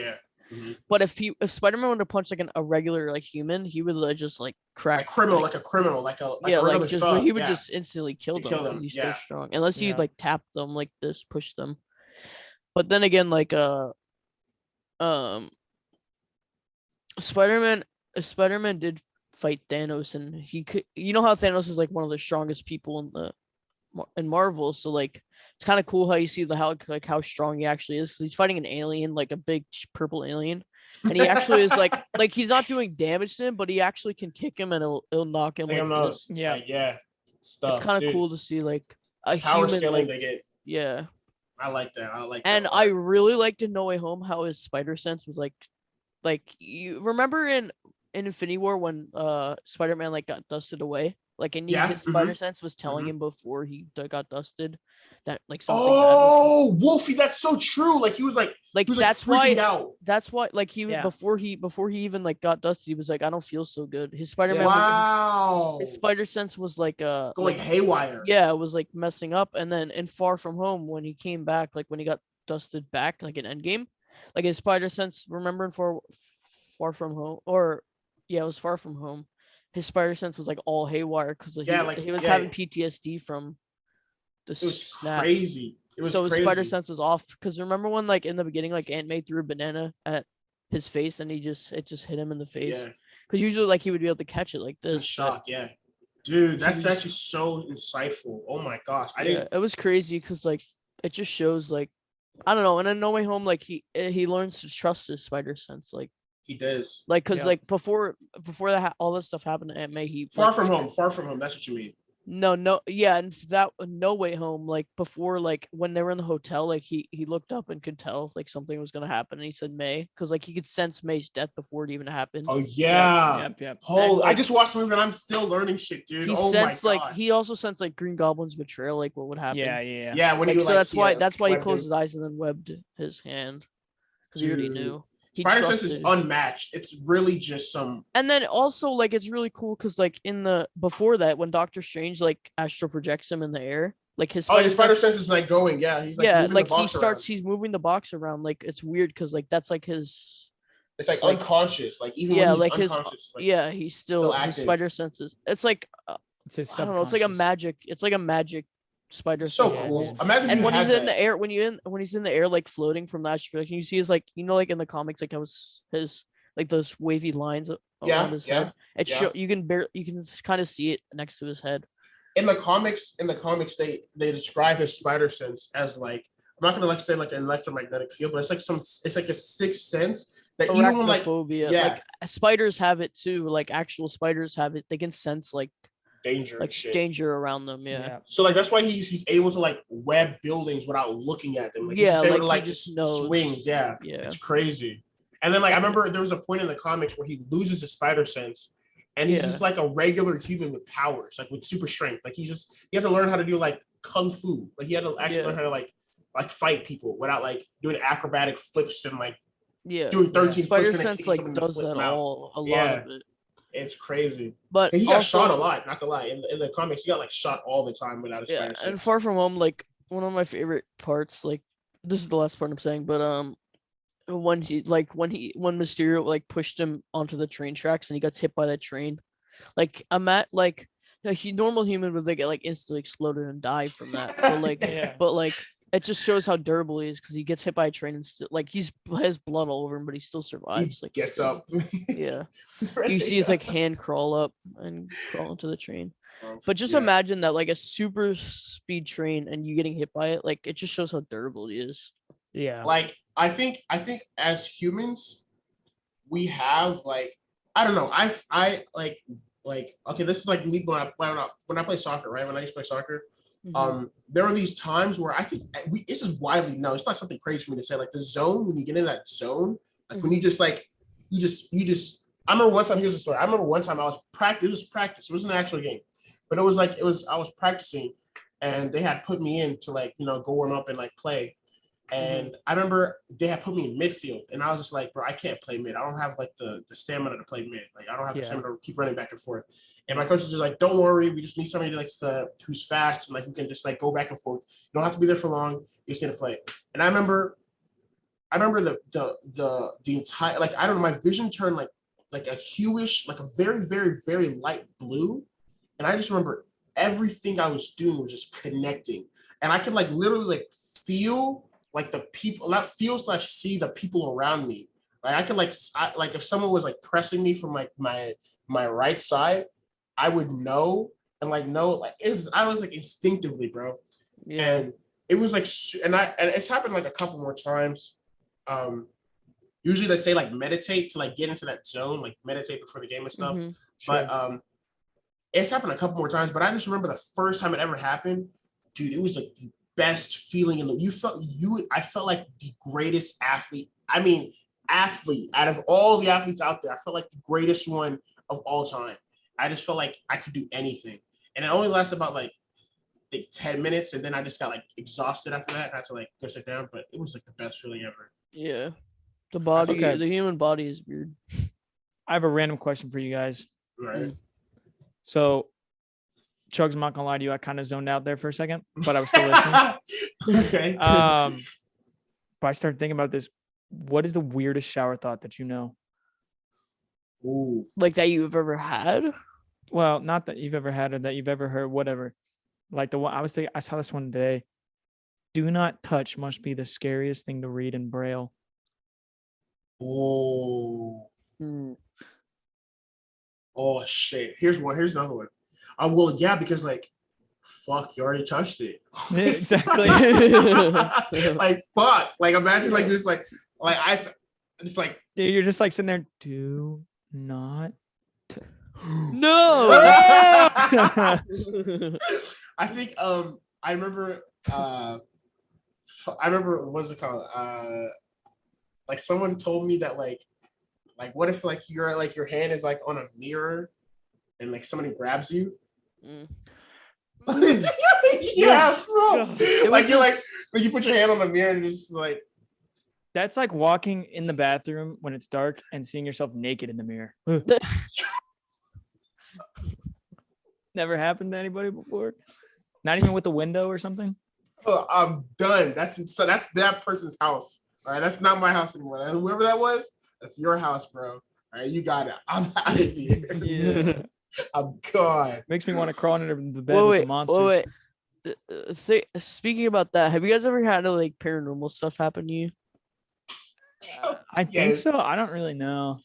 Mm-hmm. But if Spider-Man would have punched like a regular like human, he would just like crack like a criminal, like a just thug. He would just instantly kill them because he's so strong. Unless you like tap them like this, push them. But then again, like Spider-Man did fight Thanos, and he could. You know how Thanos is like one of the strongest people in Marvel, so like it's kind of cool how you see how strong he actually is because he's fighting an alien, like a big purple alien, and he actually is like he's not doing damage to him, but he actually can kick him and it'll knock him. Stuff. It's kind of cool to see like a power human, scaling they get. Yeah, I like that. And I really liked in No Way Home how his spider sense was like you remember in Infinity War when Spider-Man like got dusted away. Like his spider sense was telling him before he got dusted that like something. Oh, Wolfe, that's so true. Like he was like that's why out. That's why like he before he even like got dusted, he was like, I don't feel so good. His Spider-Man his spider sense was like going haywire. Yeah, it was like messing up. And then in Far From Home, when he came back, like when he got dusted back, like in Endgame, like his spider sense, remember in Far From Home, or it was Far From Home. His spider sense was like all haywire because he was having PTSD from the It was snap. crazy. It was so crazy. His spider sense was off because remember when like in the beginning like Aunt May threw a banana at his face and it just hit him in the face because usually like he would be able to catch it like this. Shock, dude, that's actually so insightful. Oh my gosh, it was crazy because like it just shows like I don't know. And in No Way Home, like he learns to trust his spider sense, like. He does. Like, because like before that all this stuff happened to Aunt May, he Far From Home. That's what you mean. No, yeah, and that No Way Home, like before, like when they were in the hotel, like he looked up and could tell like something was gonna happen, and he said May because like he could sense May's death before it even happened. Oh yeah. Yep. Oh, I just watched the movie and I'm still learning shit, dude. He also sensed like Green Goblin's betrayal, like what would happen. Yeah. When like, so that's why he closed his eyes and then webbed his hand because he already knew. Spider sense is unmatched. It's really just some. And then also like it's really cool because like in the before that when Doctor Strange like astral projects him in the air, like his spider sense is like going, he's like he's moving the box around, like it's weird because like that's like his. It's like unconscious, like even when he's like unconscious, he's still his spider senses. It's like it's his I don't know. It's like a magic. Spider so cool. Imagine and when he's in the air, when he's in the air, like floating from that, like you see his like like in the comics, like how his like those wavy lines around his head. It you can kind of see it next to his head. In the comics, they describe his spider sense as like I'm not gonna like say like an electromagnetic field, but it's like a sixth sense that even when like like spiders have it too. Like actual spiders have it. They can sense like. Danger around them, So like that's why he's able to like web buildings without looking at them. Like, he's able to like just swings. It's crazy. And then like I remember there was a point in the comics where he loses his spider sense, and he's just like a regular human with powers, like with super strength. Like you have to learn how to do like kung fu. Like he had to actually learn how to like fight people without like doing acrobatic flips and like doing 13 spider flips sense like does that a lot of it. It's crazy. But he got shot a lot. Not gonna lie, in the comics, he got like shot all the time without his spider sense. And Far From Home, like one of my favorite parts. Like this is the last part I'm saying, but when Mysterio like pushed him onto the train tracks and he got hit by that train, like I'm at like a normal human would get like instantly exploded and die from that, but like it just shows how durable he is because he gets hit by a train and still like has blood all over him, but he still survives. Like gets up. Yeah, you see his like hand crawl up and crawl into the train. But just imagine that like a super speed train and you getting hit by it, like it just shows how durable he is. Yeah. Like I think as humans, we have like I don't know. I like okay, this is like me when I play soccer, right? When I used to play soccer, there are these times where I think this is widely known. It's not something crazy for me to say. Like the zone, when you get in that zone, like when you just I remember one time. Here's the story. I remember one time I was practice. It was practice. It was an actual game, but it was I was practicing, and they had put me in to like go warm up and like play. And I remember they had put me in midfield, and I was just like, bro, I can't play mid. I don't have like the stamina to play mid. Like I don't have the stamina to keep running back and forth. And my coach was just like, don't worry, we just need somebody like who's fast and like who can just like go back and forth. You don't have to be there for long. You just need to play. And I remember the entire like I don't know, my vision turned like a hueish, like a very, very, very light blue. And I just remember everything I was doing was just connecting. And I could like literally like feel like the people, not feel / see the people around me. Like I could like if someone was like pressing me from like my right side, I would know and like know like I was like instinctively, bro. Yeah. And it was like and it's happened like a couple more times. Usually they say like meditate to like get into that zone, like meditate before the game and stuff. But it's happened a couple more times. But I just remember the first time it ever happened, dude. It was like the best feeling I felt like the greatest athlete. I mean, athlete out of all the athletes out there, I felt like the greatest one of all time. I just felt like I could do anything, and it only lasted about like 10 minutes, and then I just got like exhausted after that. I had to like go sit down, but it was like the best feeling ever. Yeah, the human body is weird. I have a random question for you guys. Right. So, Chuggs, I'm not gonna lie to you, I kind of zoned out there for a second, but I was still listening. Okay. But I started thinking about this. What is the weirdest shower thought that you know? Ooh. Like that you've ever had? Well, not that you've ever had or that you've ever heard, whatever. Like the one I was thinking, I saw this one today. Do not touch must be the scariest thing to read in Braille. Oh. Oh shit. Here's another one. Well, yeah, because like, fuck, you already touched it. Exactly. Like, fuck. Like, imagine like just like I just like you're just like sitting there. Do not. No. I think I remember what's it called? Like someone told me that like what if like you're like your hand is like on a mirror and like somebody grabs you? Yeah, bro. Like you're like you put your hand on the mirror and just like that's like walking in the bathroom when it's dark and seeing yourself naked in the mirror. Never happened to anybody before? Not even with a window or something? Oh, I'm done. That's that person's house. All right, that's not my house anymore. Whoever that was, that's your house, bro. All right, you got it. I'm out of here. Yeah. I'm gone. Makes me want to crawl under the bed with the monsters. Speaking about that, have you guys ever had like paranormal stuff happen to you? I think so. I don't really know.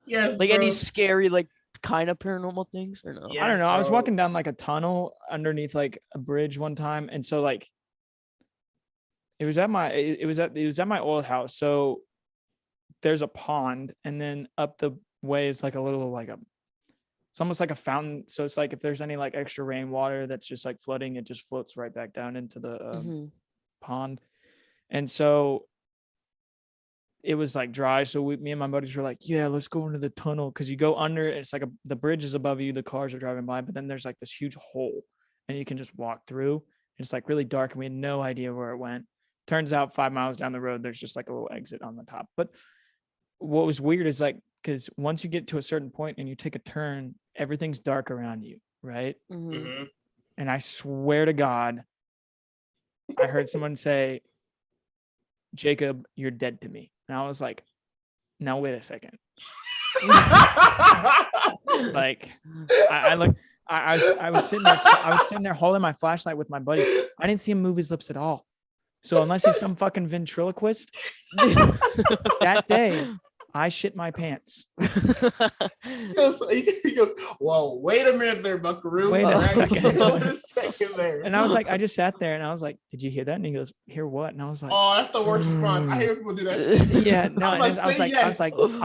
Yes. Like bro. any scary like kind of paranormal things or no? Yes, I don't know. Bro. I was walking down like a tunnel underneath like a bridge one time, and so like it was at my old house. So there's a pond, and then up the way is like a little like it's almost like a fountain. So it's like if there's any like extra rainwater that's just like flooding, it just floats right back down into the pond. And so it was like dry. So me and my buddies were like, yeah, let's go into the tunnel. Cause you go under, it's like the bridge is above you. The cars are driving by, but then there's like this huge hole and you can just walk through. It's like really dark and we had no idea where it went. Turns out 5 miles down the road, there's just like a little exit on the top. But what was weird is like, because once you get to a certain point and you take a turn, everything's dark around you, right? Mm-hmm. And I swear to God, I heard someone say, Jacob, you're dead to me. And I was like, now wait a second. Like I was sitting there holding my flashlight with my buddy. I didn't see him move his lips at all. So unless he's some fucking ventriloquist, that day I shit my pants. He goes, whoa, wait a minute there, Buckaroo. Wait a second. Wait a second there. And I was like, I just sat there and I was like, did you hear that? And he goes, hear what? And I was like, oh, that's the worst response. I hate when people do that shit. Yeah, no. I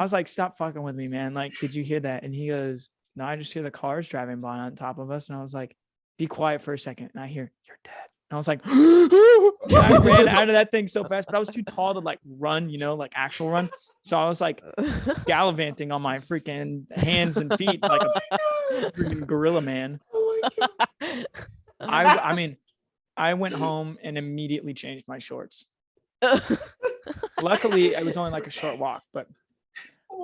was like, stop fucking with me, man. Like, did you hear that? And he goes, no, I just hear the cars driving by on top of us. And I was like, be quiet for a second. And I hear, you're dead. And I was like, I ran out of that thing so fast, but I was too tall to like run, like actual run. So I was like gallivanting on my freaking hands and feet like a freaking gorilla man. Oh my God. I mean, I went home and immediately changed my shorts. Luckily, it was only like a short walk, but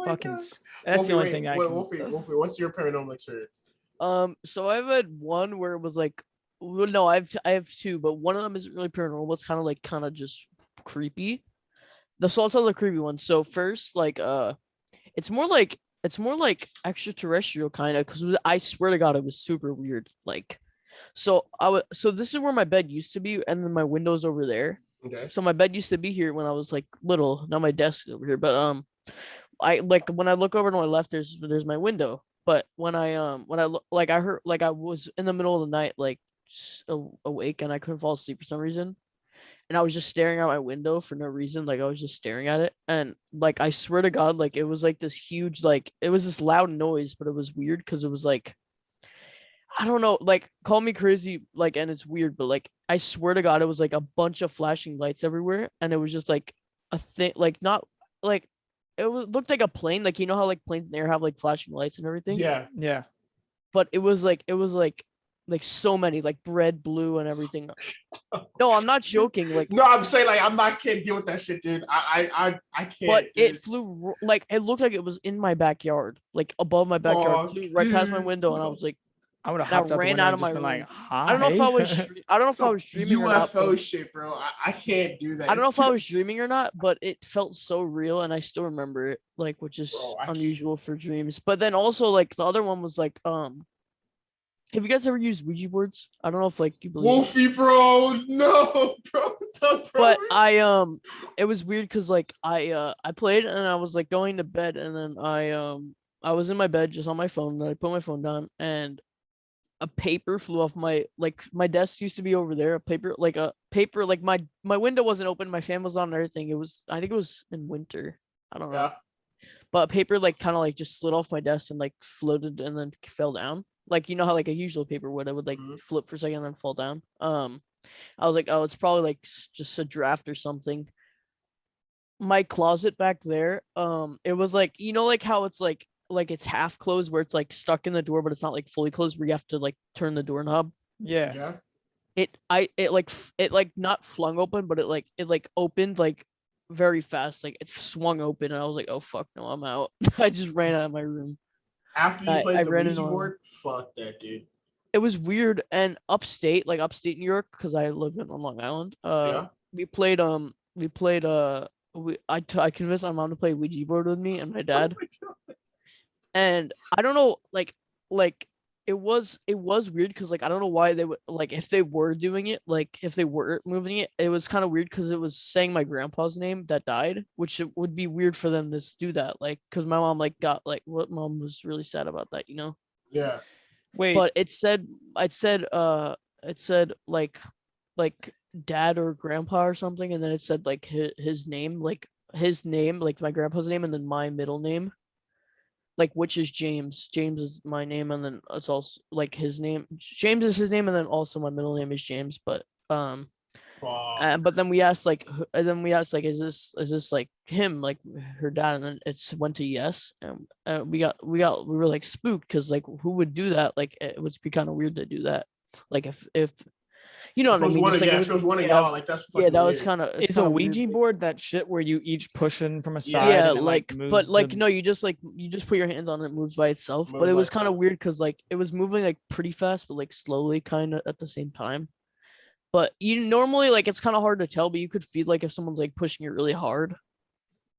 fucking, that's Wolfie, the only thing I can. Wolfie, what's your paranormal experience? So I've had one where it was like, well, no, I have two, but one of them isn't really paranormal. It's kind of just creepy. So I'll tell the creepy one. So first, like, it's more like extraterrestrial kind of, because I swear to God, it was super weird. Like, so this is where my bed used to be, and then my window's over there. Okay. So my bed used to be here when I was like little. Now my desk is over here, but I like when I look over to my left, there's my window. But when I look, like I heard, like I was in the middle of the night, like awake, and I couldn't fall asleep for some reason, and I was just staring out my window for no reason. Like I was just staring at it, and like I swear to God, like it was like this huge, like it was this loud noise, but it was weird because it was like, I don't know, like call me crazy, like, and it's weird, but like I swear to God, it was like a bunch of flashing lights everywhere, and it was just like a thing, like not like looked like a plane, like how like planes in the air have like flashing lights and everything. Yeah. But it was like so many, like red, blue, and everything. No, I'm not joking. Like, no, I'm saying, like, can't deal with that shit, dude. I can't. But dude. it flew, like, it looked like it was in my backyard, like above my backyard, flew right past my window, and I was like, I would have ran out of my room. Like, hi. I don't know if I was dreaming or not. UFO shit, bro. I can't do that. I don't know if I was dreaming or not, but it felt so real, and I still remember it, like, which is unusual for dreams. But then also, like, the other one was like, have you guys ever used Ouija boards? I don't know if like you believe. Wolfie, bro, no, bro. But it was weird because like I played and I was like going to bed, and then I was in my bed just on my phone, and I put my phone down, and a paper flew off my desk used to be over there. Like my window wasn't open, my fan was on and everything. I think it was in winter. I don't know. Yeah. But a paper like kind of like just slid off my desk and like floated and then fell down. Like, how like a usual paper would, it would like flip for a second and then fall down. I was like, oh, it's probably like just a draft or something. My closet back there, it was like, like how it's like it's half closed where it's like stuck in the door, but it's not like fully closed where you have to like turn the doorknob. Yeah. It not flung open, but it opened like very fast. Like it swung open, and I was like, oh fuck no, I'm out. I just ran out of my room. After you played the Ouija board, fuck that, dude. It was weird. And upstate New York, because I live on Long Island. We played I convinced my mom to play Ouija board with me and my dad. Oh, and I don't know, like it was weird because like I don't know why they would, like, if they were doing it, like if they were moving it, it was kind of weird because it was saying my grandpa's name that died, which it would be weird for them to do that, like because my mom like got like what mom was really sad about that, Yeah. Wait. But it said like dad or grandpa or something, and then it said like his name, like my grandpa's name, and then my middle name. Like, which is James. James is my name, and then it's also like his name. James is his name, and then also my middle name is James. But but then we asked like, is this like him, like her dad? And then it went to yes, and we were like spooked because like who would do that? Like it would be kind of weird to do that. Like if You know what I mean? If it was one of y'all, like that's fucking that weird. was kind of. It's a Ouija board, that shit where you each pushing from a side. Yeah, and like, but like, the... no, you just put your hands on it, moves by itself. But it was kind of weird because like it was moving like pretty fast, but like slowly, kind of at the same time. But you normally like it's kind of hard to tell, but you could feel like if someone's like pushing it really hard.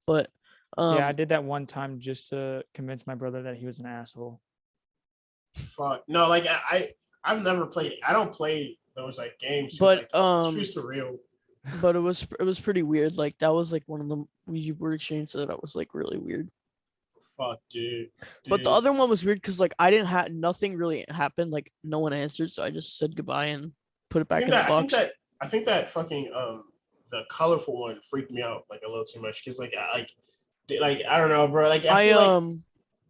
But yeah, I did that one time just to convince my brother that he was an asshole. Fuck no, like I've never played. I don't play those like games. But it's just surreal. But it was pretty weird. Like that was like one of the Ouija board exchanges that was like really weird. Fuck, dude. But the other one was weird because like I didn't have nothing really happened. Like no one answered, so I just said goodbye and put it back in the box. I think that fucking the colorful one freaked me out like a little too much because like I don't know, bro. Like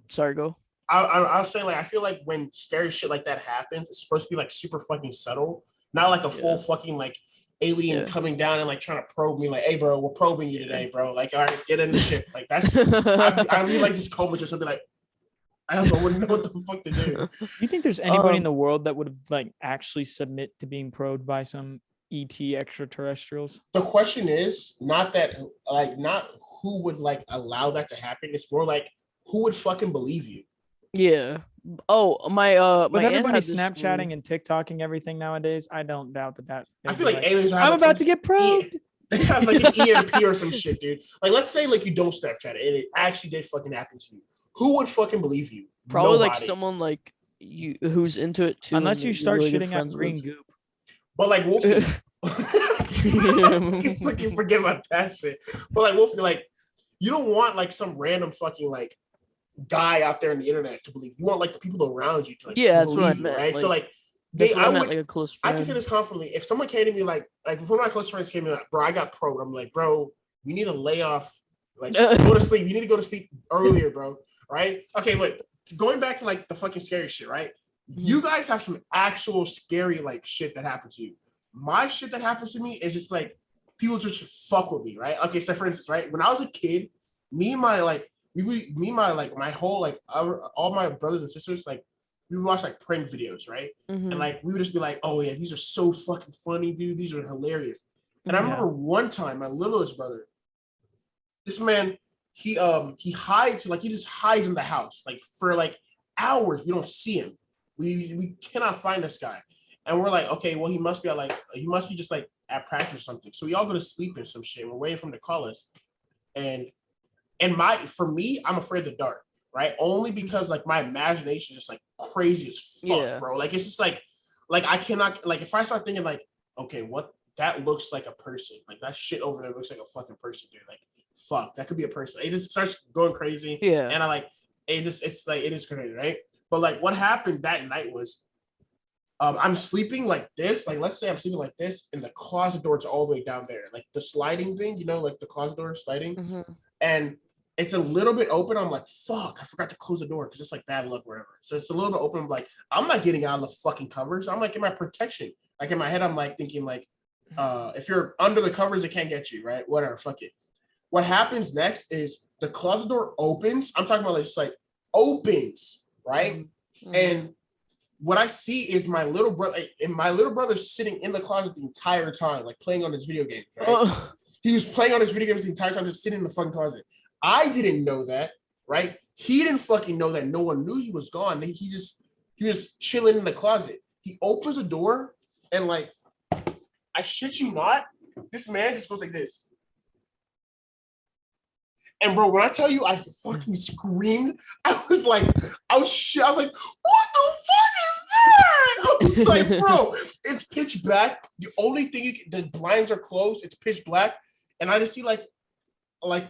sorry, go. I was saying like I feel like when scary shit like that happens, it's supposed to be like super fucking subtle, not like a full fucking like alien coming down and like trying to probe me. Like, hey, bro, we're probing you today, bro. Like, all right, get in the shit. Like that's I really like just comatose or something like. I wouldn't know what the fuck to do. You think there's anybody in the world that would like actually submit to being probed by some ET extraterrestrials? The question is not who would like allow that to happen. It's more like who would fucking believe you. Yeah. Oh, my with everybody Snapchatting and TikToking everything nowadays, I don't doubt that. I feel like aliens. I'm about to get probed. They have like an EMP or some shit, dude. Like, let's say like you don't Snapchat it and it actually did fucking happen to you. Who would fucking believe you? Probably Nobody. Like someone like you who's into it too. Unless you start really shitting out green goop. But like Wolfe, fucking forget about that shit. But like Wolfe, like you don't want like some random fucking like guy out there on the internet to believe. You want like the people around you to like that's what I you, meant. right? Like, so like I would like a close friend. I can say this confidently. If someone came to me like if one of my close friends came to me like, bro, I got probed. I'm like, bro, you need to lay off. Like go to sleep. You need to go to sleep earlier, bro. Right? Okay, look. Going back to like the fucking scary shit, right? You guys have some actual scary like shit that happens to you. My shit that happens to me is just like people just fuck with me, right? Okay, so for instance, right, when I was a kid, my whole like all my brothers and sisters, like we would watch like prank videos, right? And like we would just be like, oh yeah, these are so fucking funny, dude. These are hilarious. And I remember one time my littlest brother, this man, he hides, like he just hides in the house like for like hours. We don't see him. We cannot find this guy. And we're like, okay, well, he must be just like at practice or something. So we all go to sleep and some shit. We're waiting for him to call us. And for me, I'm afraid of the dark, right? Only because like my imagination is just like crazy as fuck, bro. Like it's just like I cannot, like if I start thinking like, okay, what that looks like a person, like that shit over there looks like a fucking person, dude. Like fuck, that could be a person. It just starts going crazy. Yeah. And I like it is crazy, right? But like what happened that night was I'm sleeping like this. Like let's say I'm sleeping like this, and the closet door is all the way down there. Like the sliding thing, you know, like the closet door sliding. And it's a little bit open. I'm like, fuck, I forgot to close the door because it's like bad luck, whatever. So it's a little bit open. I'm like, I'm not getting out of the fucking covers. I'm like in my protection. Like in my head, I'm like thinking like, if you're under the covers, it can't get you, right? Whatever, fuck it. What happens next is the closet door opens. I'm talking about like just like opens, right? And what I see is my little brother, and my little brother's sitting in the closet the entire time, like playing on his video games, right? He was playing on his video games the entire time, just sitting in the fucking closet. I didn't know that, right? He didn't fucking know that. No one knew he was gone. He was chilling in the closet. He opens the door and like, I shit you not, this man just goes like this. And bro, when I tell you I fucking screamed, I was like, what the fuck is that? I was like, bro, it's pitch black. The only thing the blinds are closed, it's pitch black. And I just see like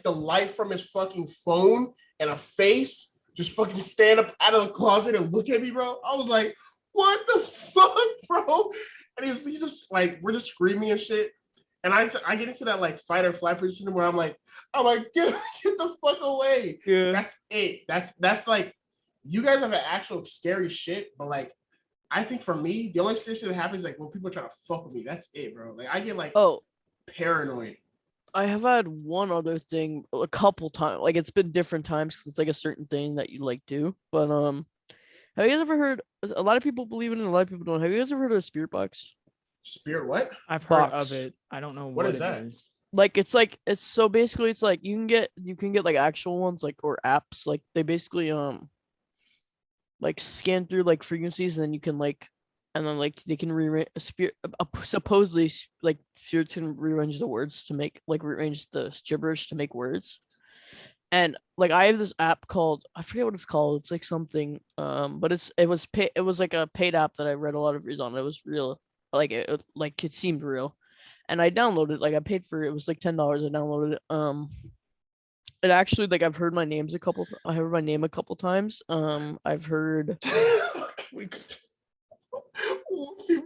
the light from his fucking phone and a face just fucking stand up out of the closet and look at me, bro. I was like, what the fuck, bro? And he's just like, we're just screaming and shit. And I get into that like fight or flight position where I'm like, get the fuck away. Yeah. That's it. That's like, you guys have an actual scary shit, but like, I think for me, the only scary shit that happens is like when people try to fuck with me. That's it, bro. Like I get like paranoid. I have had one other thing a couple times. Like it's been different times because it's like a certain thing that you like do. But have you guys ever heard? A lot of people believe in it. A lot of people don't. Have you guys ever heard of a spirit box? Spirit what? I've heard Box. of it. I don't know What is it that? is. Like it's so basically it's like you can get like actual ones like or apps like they basically like scan through like frequencies and then you can like and then like they can rearrange supposedly like spirits can rearrange the words to make like rearrange the gibberish to make words. And like I have this app called I forget what it's called. It's like something but it was like a paid app that I read a lot of reviews on. It was real like it seemed real. And I downloaded it, like I paid for it. It was like $10. I downloaded it. It actually like I've heard my name a couple times. I've heard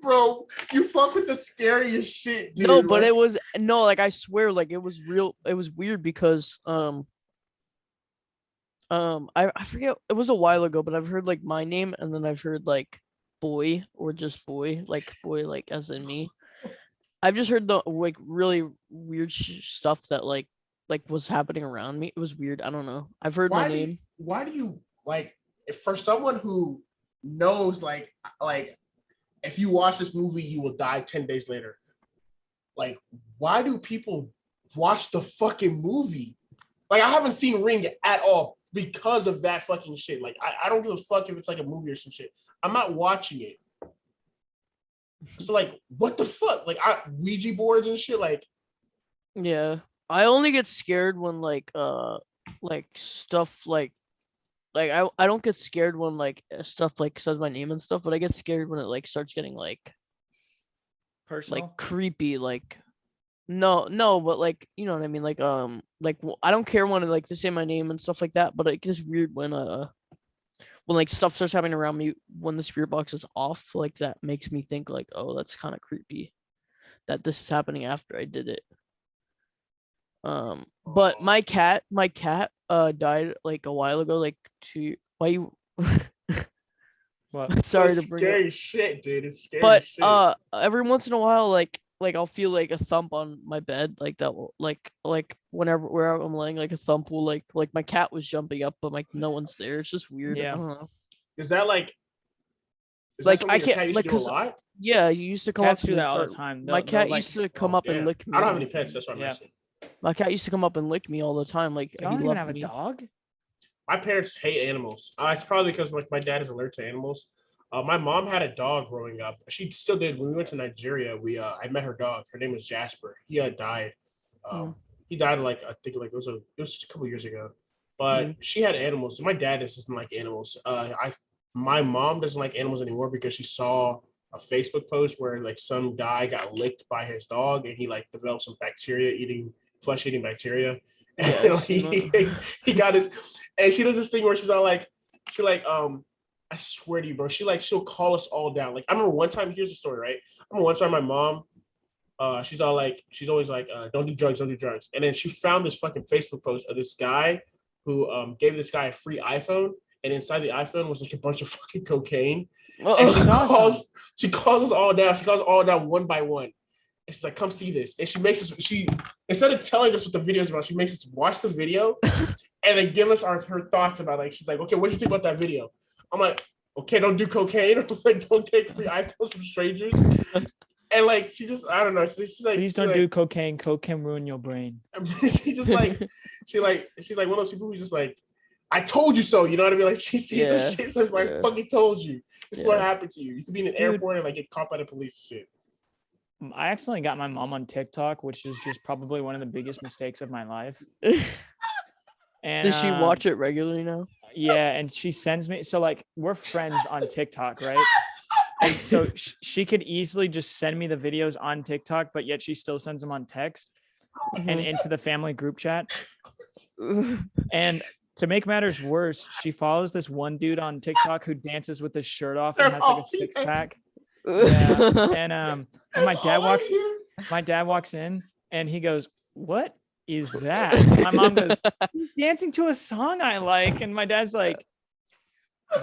Bro, you fuck with the scariest shit, dude. No, but it was like I swear, like it was real. It was weird because I forget it was a while ago, but I've heard like my name and then I've heard like boy or just boy like as in me. I've just heard the like really weird stuff that like was happening around me. It was weird. I don't know. I've heard my name. Why do you like if for someone who knows like if you watch this movie you will die 10 days later? Like why do people watch the fucking movie? Like I haven't seen Ring at all because of that fucking shit. Like I don't give a fuck if it's like a movie or some shit. I'm not watching it. So like, what the fuck? Like, Ouija boards and shit. Like, yeah, I only get scared when like stuff like I don't get scared when like stuff like says my name and stuff, but I get scared when it like starts getting like personal, like creepy. Like no, but like you know what I mean. Like I don't care when like they say my name and stuff like that, but it gets weird when like stuff starts happening around me when the spirit box is off, like that makes me think like, oh, that's kind of creepy that this is happening after I did it. But my cat died like a while ago, like why you what? Sorry to bring scary shit, dude. It's scary but shit. Every once in a while like I'll feel like a thump on my bed, like that will like wherever I'm laying, like a thump will like my cat was jumping up, but like no one's there. It's just weird. Yeah. I don't know. Is that like I can't like do a lot? Yeah, you used to come Cats up do that all the time. My cat used to come up and lick me. I don't have any pets. That's why I'm asking. My cat used to come up and lick me all the time. Like you don't even have a dog. My parents hate animals. It's probably because like my dad is allergic to animals. My mom had a dog growing up. She still did. When we went to Nigeria, I met her dog. Her name was Jasper. He had died. He died like I think like it was just a couple years ago. But she had animals. My dad doesn't like animals. My mom doesn't like animals anymore because she saw a Facebook post where like some guy got licked by his dog and he like developed some flesh eating bacteria. And like, he got his, and she does this thing where she's all like, I swear to you, bro. She'll call us all down. Like I remember one time. Here's the story, right? I remember one time my mom, she's always like, don't do drugs. And then she found this fucking Facebook post of this guy who gave this guy a free iPhone, and inside the iPhone was like a bunch of fucking cocaine. And she calls us all down. She calls us all down one by one. And she's like, come see this. And she makes us. She instead of telling us what the video is about, she makes us watch the video, and then give us her thoughts about like. She's like, okay, what do you think about that video? I'm like, okay, don't do cocaine. Like, don't take free iPhones from strangers. And like, she just, I don't know. She's like, please don't do cocaine. Coke can ruin your brain. She just like, she's like one of those people who's just like, I told you so. You know what I mean? Like she sees some shit. So I fucking told you. This is what happened to you. You could be in an airport and like get caught by the police and shit. I accidentally got my mom on TikTok, which is just probably one of the biggest mistakes of my life. And does she watch it regularly now? Yeah, and she sends me. So like we're friends on TikTok, right? And so she could easily just send me the videos on TikTok, but yet she still sends them on text and into the family group chat. And to make matters worse, she follows this one dude on TikTok who dances with his shirt off and has like a six pack. Yeah. And my dad walks in and he goes, "What is that?" And my mom goes, "He's dancing to a song I like." And my dad's like,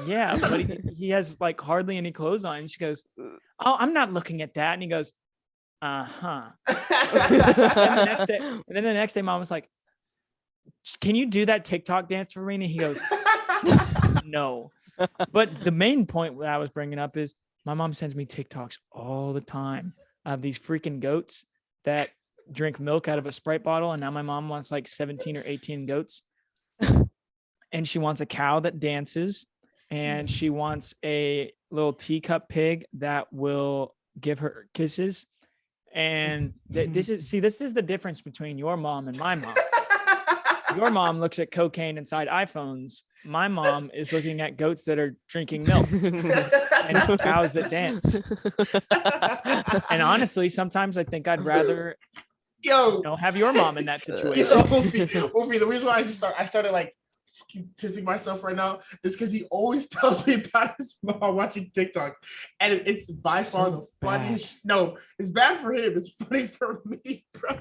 "Yeah, but he has like hardly any clothes on." And she goes, "Oh, I'm not looking at that." And he goes, "Uh-huh." And then the next day mom was like, "Can you do that TikTok dance for me?" And he goes, "No." But the main point that I was bringing up is my mom sends me TikToks all the time of these freaking goats that drink milk out of a Sprite bottle. And now my mom wants like 17 or 18 goats. And she wants a cow that dances. And she wants a little teacup pig that will give her kisses. And this is the difference between your mom and my mom. Your mom looks at cocaine inside iPhones. My mom is looking at goats that are drinking milk and cows that dance. And honestly, sometimes I think I'd rather have your mom in that situation. Wolfie, the reason why I started like fucking pissing myself right now is because he always tells me about his mom watching TikTok, and it's by far the funniest. No, it's bad for him. It's funny for me, bro.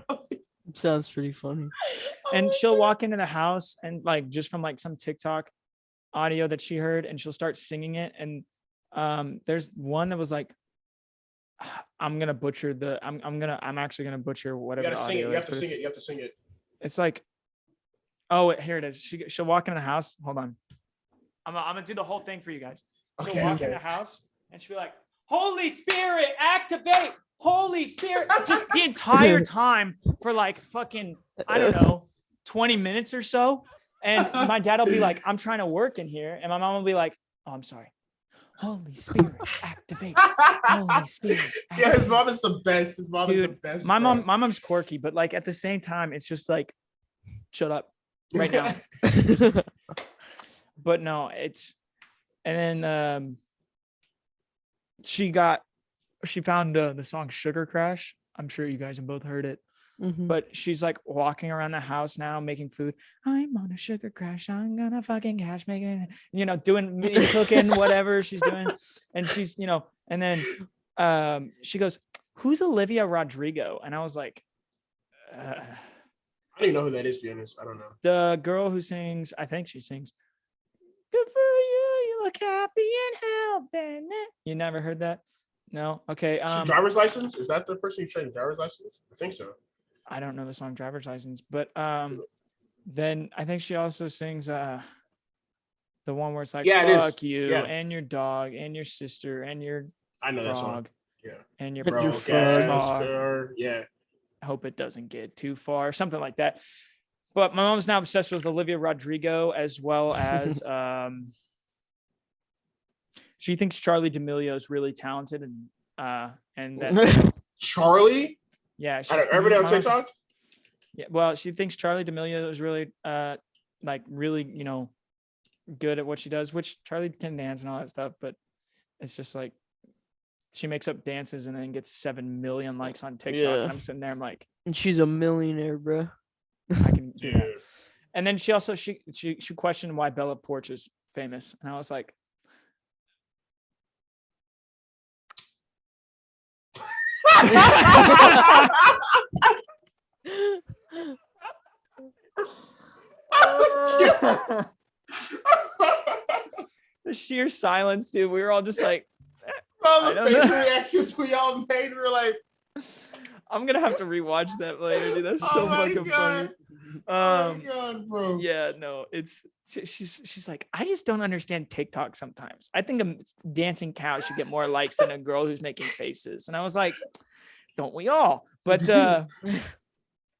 Sounds pretty funny. And she'll walk into the house and like just from like some TikTok audio that she heard, and she'll start singing it. And there's one that was like, I'm actually gonna butcher whatever. You gotta sing it. You have to sing it. You have to sing it. It's like, oh, here it is. She'll walk into the house. Hold on. I'm gonna do the whole thing for you guys. She'll walk in the house and she'll be like, Holy Spirit, activate. Holy Spirit. Just the entire time for like fucking, I don't know, 20 minutes or so. And my dad will be like, I'm trying to work in here. And my mom will be like, oh, I'm sorry. Holy Spirit, activate. Holy Spirit. Activate. Yeah, his mom is the best. His mom is the best. My mom's quirky, but like at the same time, it's just like, shut up right now. But no, and then she found the song Sugar Crash. I'm sure you guys have both heard it. Mm-hmm. But she's like walking around the house now making food. I'm on a sugar crash. I'm gonna fucking cash making, doing cooking, whatever she's doing. And she's, and then she goes, who's Olivia Rodrigo? And I was like, I don't even know who that is, to be honest. I don't know. The girl who sings, I think she sings, good for you, you look happy and healthy. You never heard that? No? Okay. Driver's License? Is that the person who's trying driver's license? I think so. I don't know the song Driver's License, but then I think she also sings the one where it's like, fuck you and your dog and your sister and your frog. That song. Yeah. And your car. Yeah. I hope it doesn't get too far, something like that. But my mom's now obsessed with Olivia Rodrigo, as well as she thinks Charlie D'Amelio is really talented, and that Charlie. Yeah, everybody on TikTok. Yeah, well, she thinks Charlie D'Amelio is really, really, good at what she does. Which Charlie can dance and all that stuff, but it's just like she makes up dances and then gets 7 million likes on TikTok. Yeah. And I'm sitting there, I'm like, and she's a millionaire, bro. I can do that. And then she also she questioned why Bella Porch is famous, and I was like, the sheer silence, dude. We were all just like, all the facial reactions we all made were like, I'm gonna have to rewatch that later, dude. That's so fucking funny. Oh my God, bro. Yeah, no, she's like, I just don't understand TikTok sometimes. I think a dancing cow should get more likes than a girl who's making faces. And I was like, don't we all? But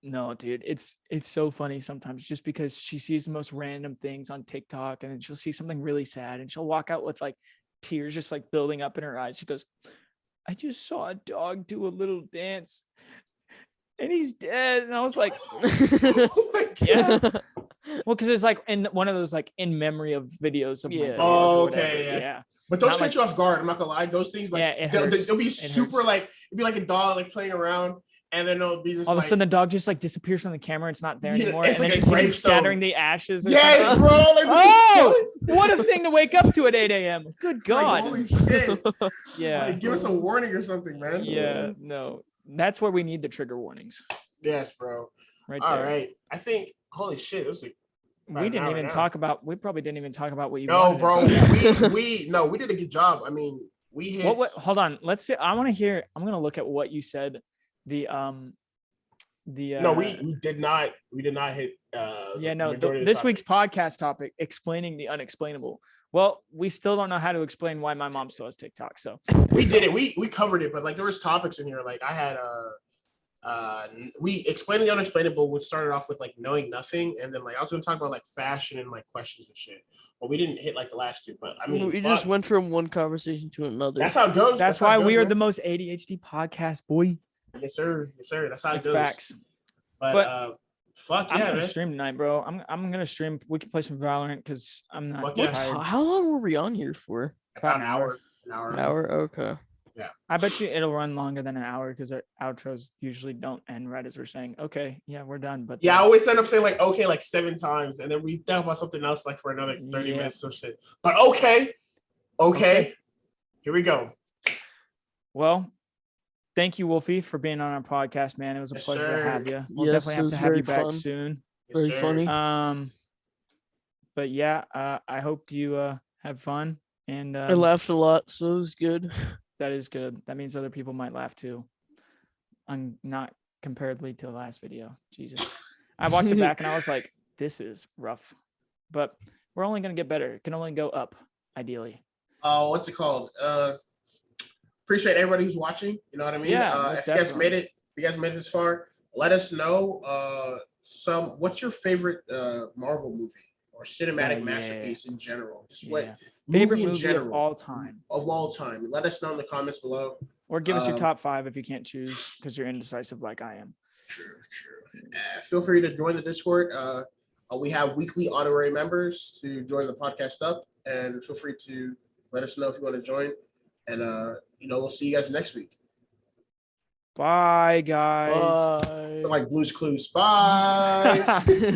no, dude, it's so funny sometimes, just because she sees the most random things on TikTok, and then she'll see something really sad and she'll walk out with like tears just like building up in her eyes. She goes, I just saw a dog do a little dance and he's dead. And I was like, oh yeah. Well, because it's like in one of those like in memory of videos of my dog. Yeah. But those catch you off guard. I'm not gonna lie. Those things like they'll be super like, it'd be like a dog like playing around, and then it'll be just all of a sudden the dog just like disappears from the camera. It's not there anymore. And then you see him scattering the ashes. Yes, something. Bro. Like, oh, what a thing to wake up to at 8 a.m. Good God. Like, holy shit. Yeah. Like, give us a warning or something, man. Yeah, no. That's where we need the trigger warnings. Yes, bro. Right all there. right. I think, holy shit, it was like we probably didn't even talk about what you No, bro. we did a good job. I mean, we hit hold on. Let's see. I'm gonna look at what you said. No, we did not hit this week's podcast topic, explaining the unexplainable. Well, we still don't know how to explain why my mom still has TikTok. So we did it. We covered it, but like there was topics in here. Like I had we explained the unexplainable, which started off with like knowing nothing, and then like I was gonna talk about like fashion and like questions and shit. But we didn't hit like the last two. But I mean, we just went from one conversation to another. That's how it goes. That's why we are the most ADHD podcast, boy. Yes, sir. Yes, sir. That's how it goes. Facts. But fuck yeah, I'm gonna man. stream tonight, bro. I'm gonna stream. We can play some Valorant because I'm not yeah. tired. How long were we on here for? About an hour. An hour. Okay. Yeah. I bet you it'll run longer than an hour because our outros usually don't end right as we're saying, okay, yeah, we're done. But yeah, I always end up saying like okay like 7 times, and then we talk about something else like for another 30 minutes or shit. But okay. Here we go. Well, thank you, Wolfie, for being on our podcast, man. It was a pleasure to have you. We'll definitely have to have you back soon. Very funny. But yeah, I hope you have fun. And I laughed a lot, so it was good. That is good. That means other people might laugh too. I'm not comparatively to the last video. Jesus. I watched it back and I was like, this is rough. But we're only gonna get better. It can only go up, ideally. What's it called? Appreciate everybody who's watching. You know what I mean? Yeah. If you guys made it this far, let us know what's your favorite Marvel movie or cinematic masterpiece in general. Just what favorite movie of all time. Of all time. Let us know in the comments below. Or give us your top 5 if you can't choose because you're indecisive like I am. True. Feel free to join the Discord. We have weekly honorary members to join the podcast up, and feel free to let us know if you want to join. And we'll see you guys next week. Bye, guys. Bye. For like Blue's Clues. Bye.